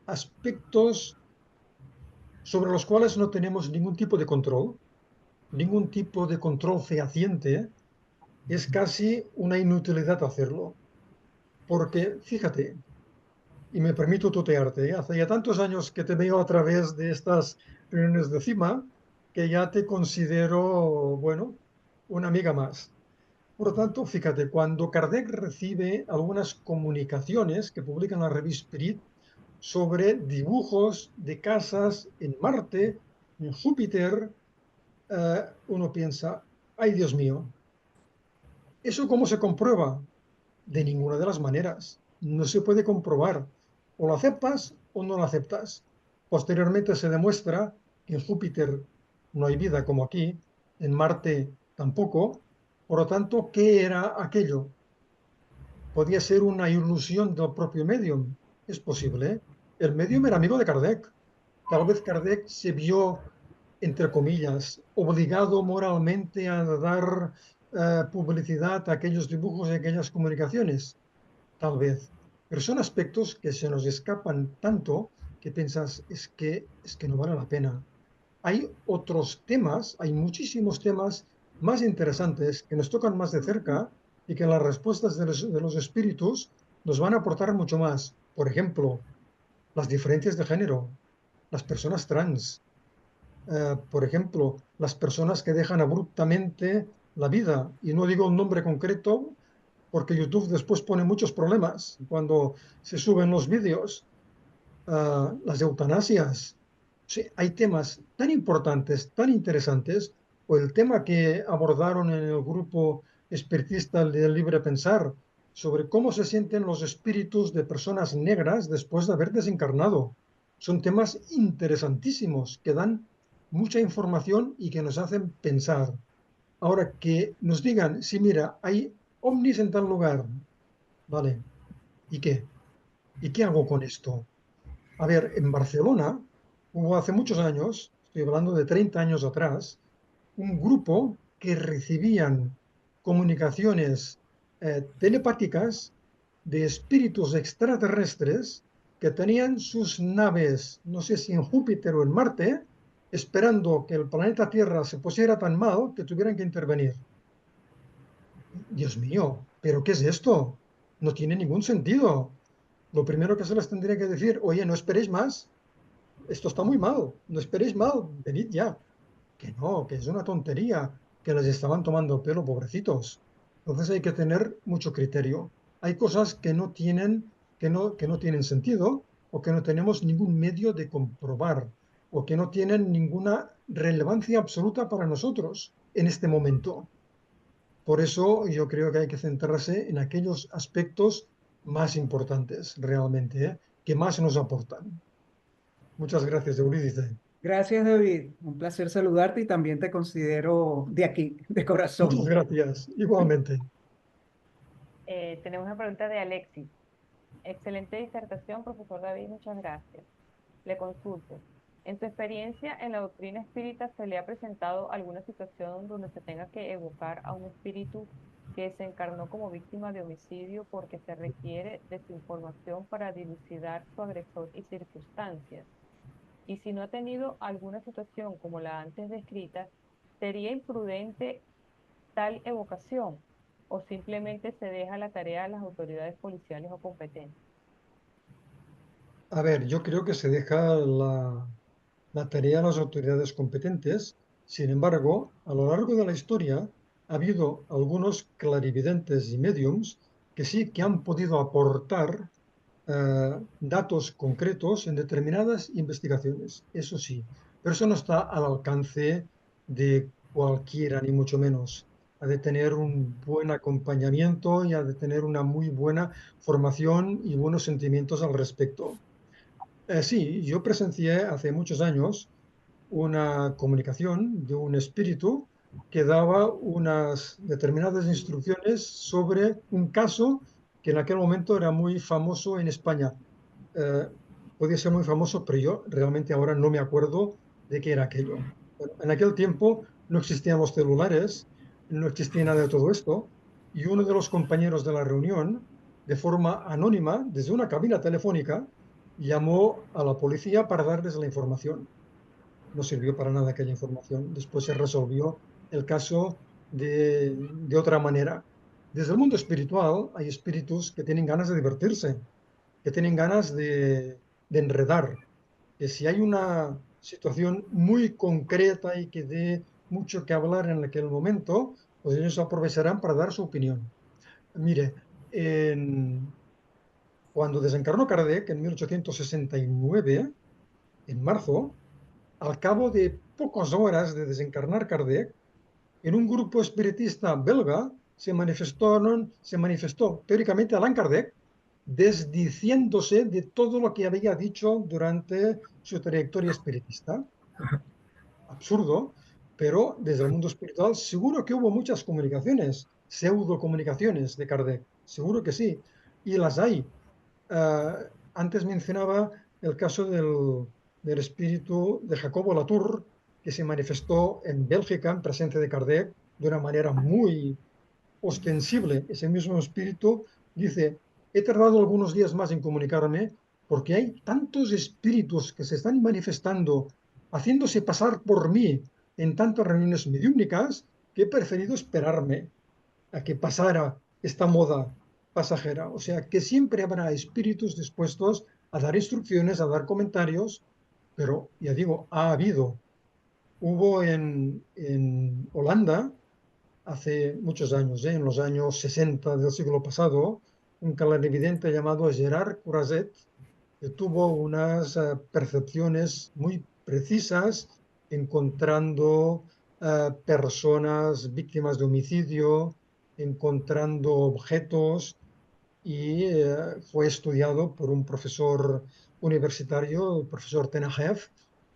aspectos sobre los cuales no tenemos ningún tipo de control fehaciente, es casi una inutilidad hacerlo. Porque, fíjate, y me permito tutearte, ¿eh? Hace ya tantos años que te veo a través de estas reuniones de CIMA que ya te considero, bueno, una amiga más. Por lo tanto, fíjate, cuando Kardec recibe algunas comunicaciones que publica en la revista Spirit sobre dibujos de casas en Marte, en Júpiter, uno piensa, ay Dios mío, ¿eso cómo se comprueba? De ninguna de las maneras. No se puede comprobar. O lo aceptas o no lo aceptas. Posteriormente se demuestra que en Júpiter no hay vida como aquí, en Marte tampoco. Por lo tanto, ¿qué era aquello? ¿Podía ser una ilusión del propio medium? Es posible, ¿eh? El medium era amigo de Kardec. Tal vez Kardec se vio, entre comillas, obligado moralmente a dar publicidad a aquellos dibujos y aquellas comunicaciones. Tal vez. Pero son aspectos que se nos escapan tanto que piensas, es que no vale la pena. Hay otros temas, hay muchísimos temas más interesantes que nos tocan más de cerca y que las respuestas de los espíritus nos van a aportar mucho más. Por ejemplo, las diferencias de género, las personas trans, por ejemplo, las personas que dejan abruptamente la vida. Y no digo un nombre concreto porque YouTube después pone muchos problemas cuando se suben los vídeos, las eutanasias. Sí, hay temas tan importantes, tan interesantes, o el tema que abordaron en el grupo espiritista del Libre Pensar, sobre cómo se sienten los espíritus de personas negras después de haber desencarnado. Son temas interesantísimos que dan mucha información y que nos hacen pensar. Ahora, que nos digan, sí, mira, hay ovnis en tal lugar, vale, ¿y qué? ¿Y qué hago con esto? A ver, en Barcelona hubo hace muchos años, estoy hablando de 30 años atrás, un grupo que recibían comunicaciones telepáticas de espíritus extraterrestres que tenían sus naves, no sé si en Júpiter o en Marte, esperando que el planeta Tierra se pusiera tan mal que tuvieran que intervenir. Dios mío, ¿pero qué es esto? No tiene ningún sentido. Lo primero que se les tendría que decir, oye, no esperéis más, esto está muy mal, no esperéis mal, venid ya. Que no, que es una tontería, que les estaban tomando el pelo, pobrecitos. Entonces hay que tener mucho criterio. Hay cosas que no tienen sentido o que no tenemos ningún medio de comprobar o que no tienen ninguna relevancia absoluta para nosotros en este momento. Por eso yo creo que hay que centrarse en aquellos aspectos más importantes realmente, ¿eh? Que más nos aportan. Muchas gracias, Eurídice. Gracias, David. Un placer saludarte y también te considero de aquí, de Muchas corazón. gracias. Igualmente. Tenemos una pregunta de Alexis. Excelente disertación, profesor David, muchas gracias. Le consulto. En su experiencia en la doctrina espírita, ¿se le ha presentado alguna situación donde se tenga que evocar a un espíritu que se encarnó como víctima de homicidio porque se requiere de su información para dilucidar su agresor y circunstancias? Y si no ha tenido alguna situación como la antes descrita, ¿sería imprudente tal evocación o simplemente se deja la tarea a las autoridades policiales o competentes? A ver, yo creo que se deja la tarea a las autoridades competentes. Sin embargo, a lo largo de la historia ha habido algunos clarividentes y mediums que sí que han podido aportar datos concretos en determinadas investigaciones, eso sí, pero eso no está al alcance de cualquiera, ni mucho menos. Ha de tener un buen acompañamiento y ha de tener una muy buena formación y buenos sentimientos al respecto. Sí, yo presencié hace muchos años una comunicación de un espíritu que daba unas determinadas instrucciones sobre un caso que en aquel momento era muy famoso en España. Eh, Podía ser muy famoso, pero yo realmente ahora no me acuerdo de qué era aquello. Bueno, en aquel tiempo no existían los celulares, no existía nada de todo esto, y uno de los compañeros de la reunión, de forma anónima, desde una cabina telefónica, llamó a la policía para darles la información. No sirvió para nada aquella información. Después se resolvió el caso de otra manera. Desde el mundo espiritual hay espíritus que tienen ganas de divertirse, que tienen ganas de enredar, que si hay una situación muy concreta y que dé mucho que hablar en aquel momento, pues ellos aprovecharán para dar su opinión. Mire, cuando desencarnó Kardec en 1869, en marzo, al cabo de pocas horas de desencarnar Kardec, en un grupo espiritista belga se manifestó teóricamente Allan Kardec, desdiciéndose de todo lo que había dicho durante su trayectoria espiritista. Absurdo, pero desde el mundo espiritual seguro que hubo muchas comunicaciones, pseudo comunicaciones de Kardec, seguro que sí, y las hay. Uh, Antes mencionaba el caso del espíritu de Jacobo Latour, que se manifestó en Bélgica en presencia de Kardec de una manera muy ostensible. Ese mismo espíritu dice, he tardado algunos días más en comunicarme porque hay tantos espíritus que se están manifestando, haciéndose pasar por mí en tantas reuniones mediúnicas, que he preferido esperarme a que pasara esta moda pasajera. O sea, que siempre habrá espíritus dispuestos a dar instrucciones, a dar comentarios, pero ya digo, ha habido. Hubo en Holanda, hace muchos años, en los años 60 del siglo pasado, un clarividente llamado Gerard Corazet, que tuvo unas percepciones muy precisas, encontrando personas víctimas de homicidio, encontrando objetos, y fue estudiado por un profesor universitario, el profesor Tenajev,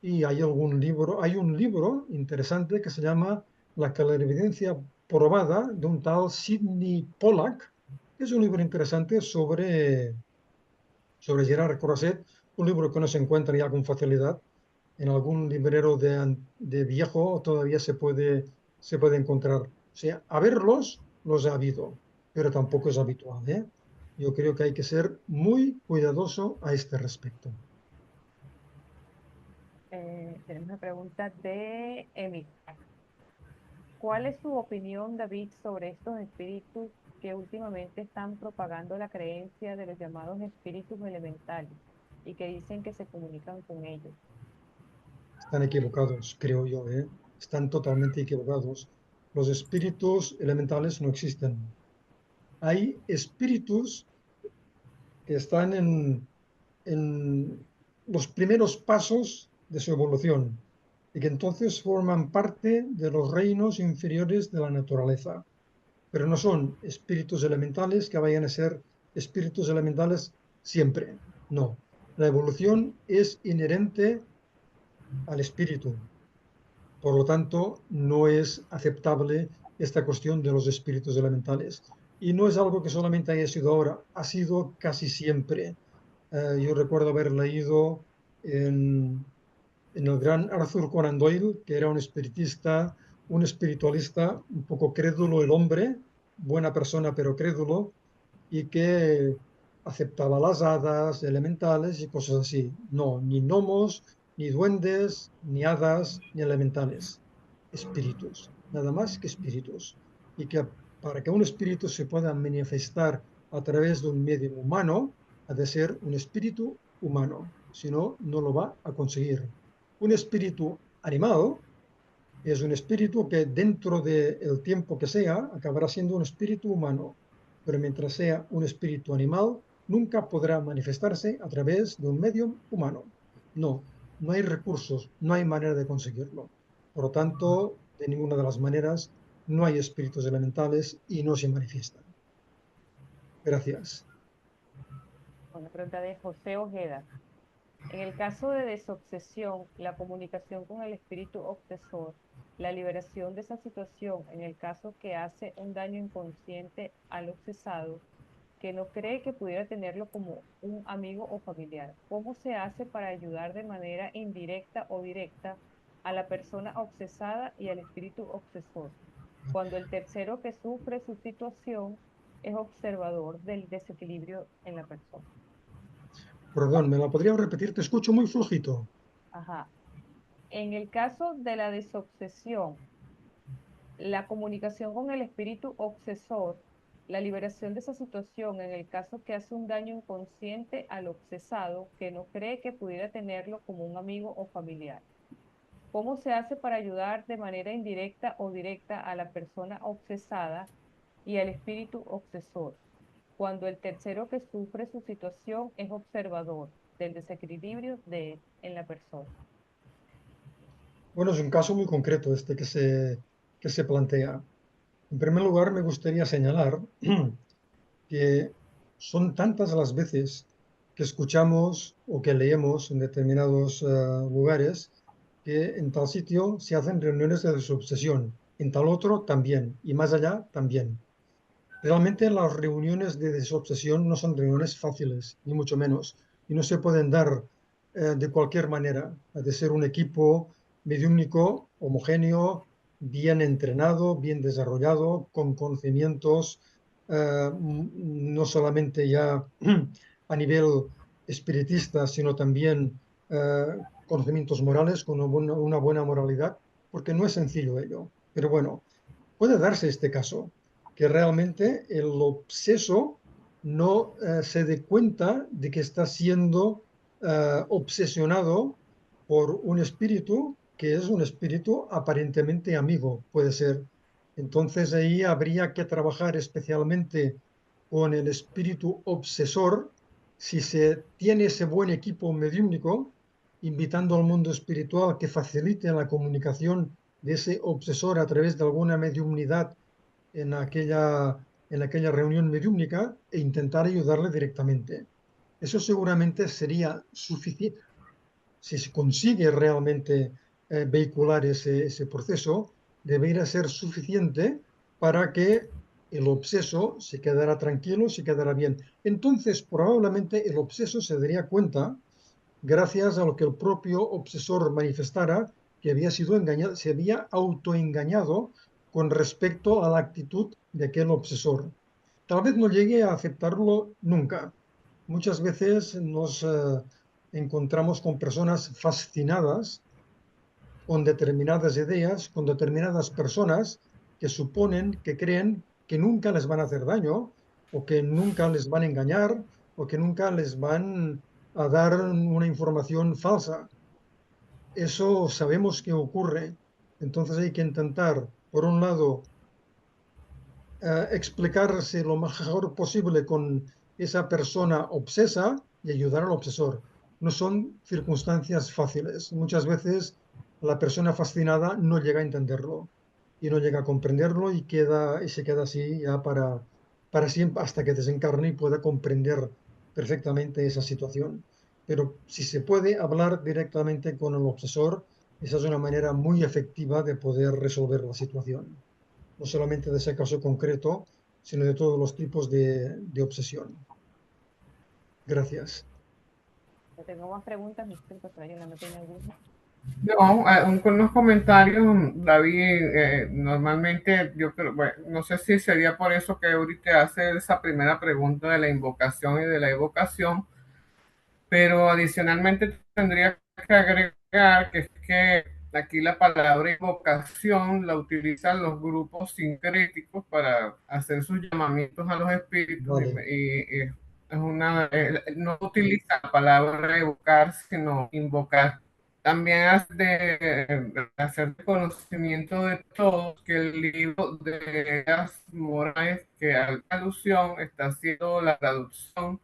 y hay un libro interesante que se llama La clarividencia probada, de un tal Sidney Pollack, que es un libro interesante sobre Gerard Croiset, un libro que no se encuentra ya con facilidad en algún librero de viejo, todavía se puede encontrar. O sea, a verlos los ha habido, pero tampoco es habitual, ¿eh? Yo creo que hay que ser muy cuidadoso a este respecto. Tenemos una pregunta de Emil. ¿Cuál es su opinión, David, sobre estos espíritus que últimamente están propagando la creencia de los llamados espíritus elementales y que dicen que se comunican con ellos? Están equivocados, creo yo, ¿eh? Están totalmente equivocados. Los espíritus elementales no existen. Hay espíritus que están en los primeros pasos de su evolución y que entonces forman parte de los reinos inferiores de la naturaleza, pero no son espíritus elementales que vayan a ser espíritus elementales siempre. No, la evolución es inherente al espíritu. Por lo tanto, no es aceptable esta cuestión de los espíritus elementales. Y no es algo que solamente haya sido ahora, ha sido casi siempre. Yo recuerdo haber leído en el gran Arthur Conan Doyle, que era un espiritista, un espiritualista, un poco crédulo el hombre, buena persona pero crédulo, y que aceptaba las hadas, elementales y cosas así. No, ni gnomos, ni duendes, ni hadas, ni elementales. espíritus, nada más que espíritus. Y que para que un espíritu se pueda manifestar a través de un medio humano, ha de ser un espíritu humano, si no, no lo va a conseguir. Un espíritu animal es un espíritu que dentro del tiempo que sea acabará siendo un espíritu humano, pero mientras sea un espíritu animal, nunca podrá manifestarse a través de un medio humano. No, no hay recursos, no hay manera de conseguirlo. Por lo tanto, de ninguna de las maneras, no hay espíritus elementales y no se manifiestan. Gracias. Una pregunta de José Ojeda. En el caso de desobsesión, la comunicación con el espíritu obsesor, la liberación de esa situación, en el caso que hace un daño inconsciente al obsesado, que no cree que pudiera tenerlo como un amigo o familiar. ¿Cómo se hace para ayudar de manera indirecta o directa a la persona obsesada y al espíritu obsesor, cuando el tercero que sufre su situación es observador del desequilibrio en la persona? Perdón, ¿me la podría repetir? Te escucho muy flojito. Ajá. En el caso de la desobsesión, la comunicación con el espíritu obsesor, la liberación de esa situación en el caso que hace un daño inconsciente al obsesado que no cree que pudiera tenerlo como un amigo o familiar. ¿Cómo se hace para ayudar de manera indirecta o directa a la persona obsesada y al espíritu obsesor, cuando el tercero que sufre su situación es observador del desequilibrio en la persona? Bueno, es un caso muy concreto este que se plantea. En primer lugar, me gustaría señalar que son tantas las veces que escuchamos o que leemos en determinados lugares que en tal sitio se hacen reuniones de desobsesión, en tal otro también, y más allá también. Realmente las reuniones de desobsesión no son reuniones fáciles, ni mucho menos, y no se pueden dar de cualquier manera. Ha de ser un equipo mediúnico, homogéneo, bien entrenado, bien desarrollado, con conocimientos no solamente ya a nivel espiritista, sino también conocimientos morales, con una buena moralidad, porque no es sencillo ello. Pero bueno, puede darse este caso, que realmente el obseso no se dé cuenta de que está siendo obsesionado por un espíritu que es un espíritu aparentemente amigo, puede ser. Entonces ahí habría que trabajar especialmente con el espíritu obsesor, si se tiene ese buen equipo mediúmnico, invitando al mundo espiritual que facilite la comunicación de ese obsesor a través de alguna mediumnidad en aquella reunión mediúmnica e intentar ayudarle directamente. Eso seguramente sería suficiente. Si se consigue realmente vehicular ese proceso, debería ser suficiente para que el obseso se quedara tranquilo, se quedara bien. Entonces, probablemente el obseso se daría cuenta, gracias a lo que el propio obsesor manifestara, que había sido engañado, se había autoengañado con respecto a la actitud de aquel obsesor. Tal vez no llegue a aceptarlo nunca. Muchas veces nos encontramos con personas fascinadas con determinadas ideas, con determinadas personas que suponen, que creen que nunca les van a hacer daño o que nunca les van a engañar o que nunca les van a dar una información falsa. Eso sabemos que ocurre. Entonces hay que intentar, por un lado, explicarse lo mejor posible con esa persona obsesa y ayudar al obsesor. No son circunstancias fáciles. Muchas veces la persona fascinada no llega a entenderlo y no llega a comprenderlo y se queda así ya para siempre hasta que desencarne y pueda comprender perfectamente esa situación. Pero si se puede hablar directamente con el obsesor, esa es una manera muy efectiva de poder resolver la situación, no solamente de ese caso concreto, sino de todos los tipos de obsesión. Gracias. No tengo más preguntas, mi doctora Yolanda tiene alguna. No, unos comentarios, David, normalmente yo creo, bueno, no sé si sería por eso que ahorita hace esa primera pregunta de la invocación y de la evocación, pero adicionalmente tendría que agregar que es que aquí la palabra invocación la utilizan los grupos sincréticos para hacer sus llamamientos a los espíritus Vale. es no utiliza la palabra evocar, sino invocar. También de hacer conocimiento de todos que el libro de Eras Morales, que hace alusión, está haciendo la traducción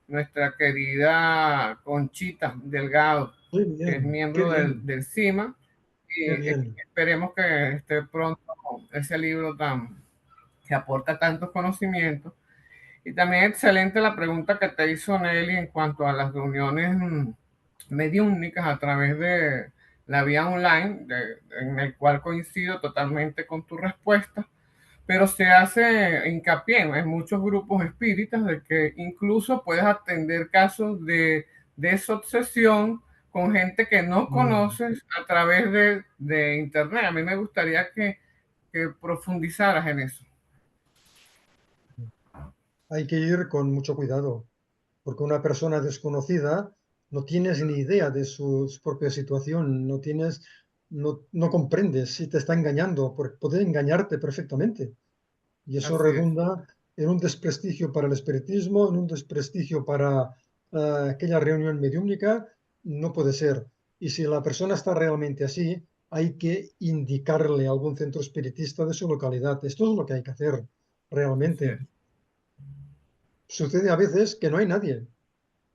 nuestra querida Conchita Delgado, Muy que es bien, qué miembro bien, del CIMA, qué y bien. esperemos que esté pronto ese libro que aporta tantos conocimientos. Y también excelente la pregunta que te hizo Nelly en cuanto a las reuniones mediúnicas a través de la vía online, en el cual coincido totalmente con tu respuesta, pero se hace hincapié en muchos grupos espíritas de que incluso puedes atender casos de desobsesión con gente que no Mm. conoces a través de internet. A mí me gustaría que profundizaras en eso. Hay que ir con mucho cuidado, porque una persona desconocida no tienes ni idea de su propia situación, no comprendes si te está engañando, porque puede engañarte perfectamente. Y eso Así es, redunda en un desprestigio para el espiritismo, en un desprestigio para aquella reunión mediúnica, no puede ser. Y si la persona está realmente así, hay que indicarle a algún centro espiritista de su localidad. Esto es lo que hay que hacer así es. realmente. Sucede a veces que no hay nadie.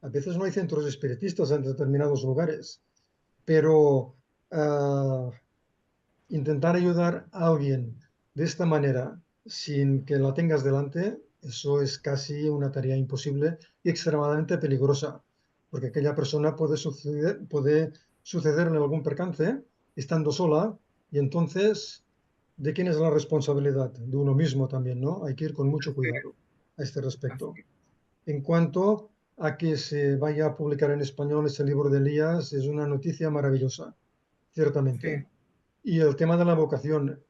A veces no hay centros espiritistas en determinados lugares, pero ah, intentar ayudar a alguien de esta manera sin que la tengas delante, eso es casi una tarea imposible y extremadamente peligrosa, porque aquella persona puede sucederle algún percance estando sola y entonces, ¿de quién es la responsabilidad? De uno mismo también, ¿no? Hay que ir con mucho Así es, cuidado a este respecto. así En cuanto a que se vaya a publicar en español ese libro de Elías, es una noticia maravillosa, ciertamente. sí, Y el tema de la vocación,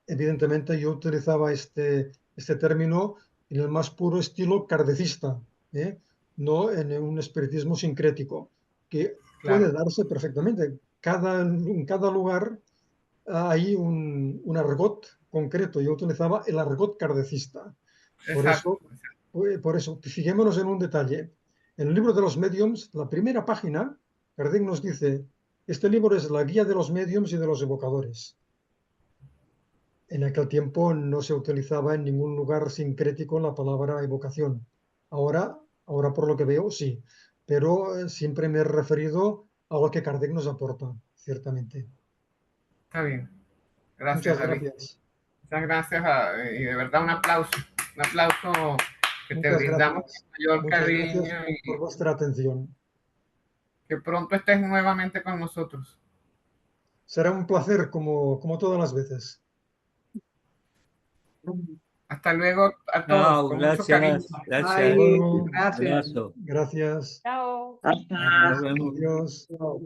evidentemente yo utilizaba este término en el más puro estilo kardecista, ¿eh? No en un espiritismo sincrético, que puede claro, darse perfectamente. En cada lugar hay un argot concreto. Yo utilizaba el argot kardecista. Por exacto. eso, fijémonos en un detalle. En el libro de los mediums, la primera página, Kardec nos dice, este libro es la guía de los mediums y de los evocadores. En aquel tiempo no se utilizaba en ningún lugar sincrético la palabra evocación. Ahora por lo que veo, sí, pero siempre me he referido a lo que Kardec nos aporta, ciertamente. Está bien. Gracias, Muchas David. gracias. Muchas gracias y de verdad un aplauso que te Muchas brindamos con gracias. mayor Muchas gracias cariño por y vuestra atención. que pronto estés nuevamente con nosotros. Será un placer como todas las veces. Hasta luego a todos, Chao, con mucho cariño. gracias, Hasta gracias. Ay, luego. gracias. Abrazo. Gracias. Chao. Nos vemos. Adiós. Chao.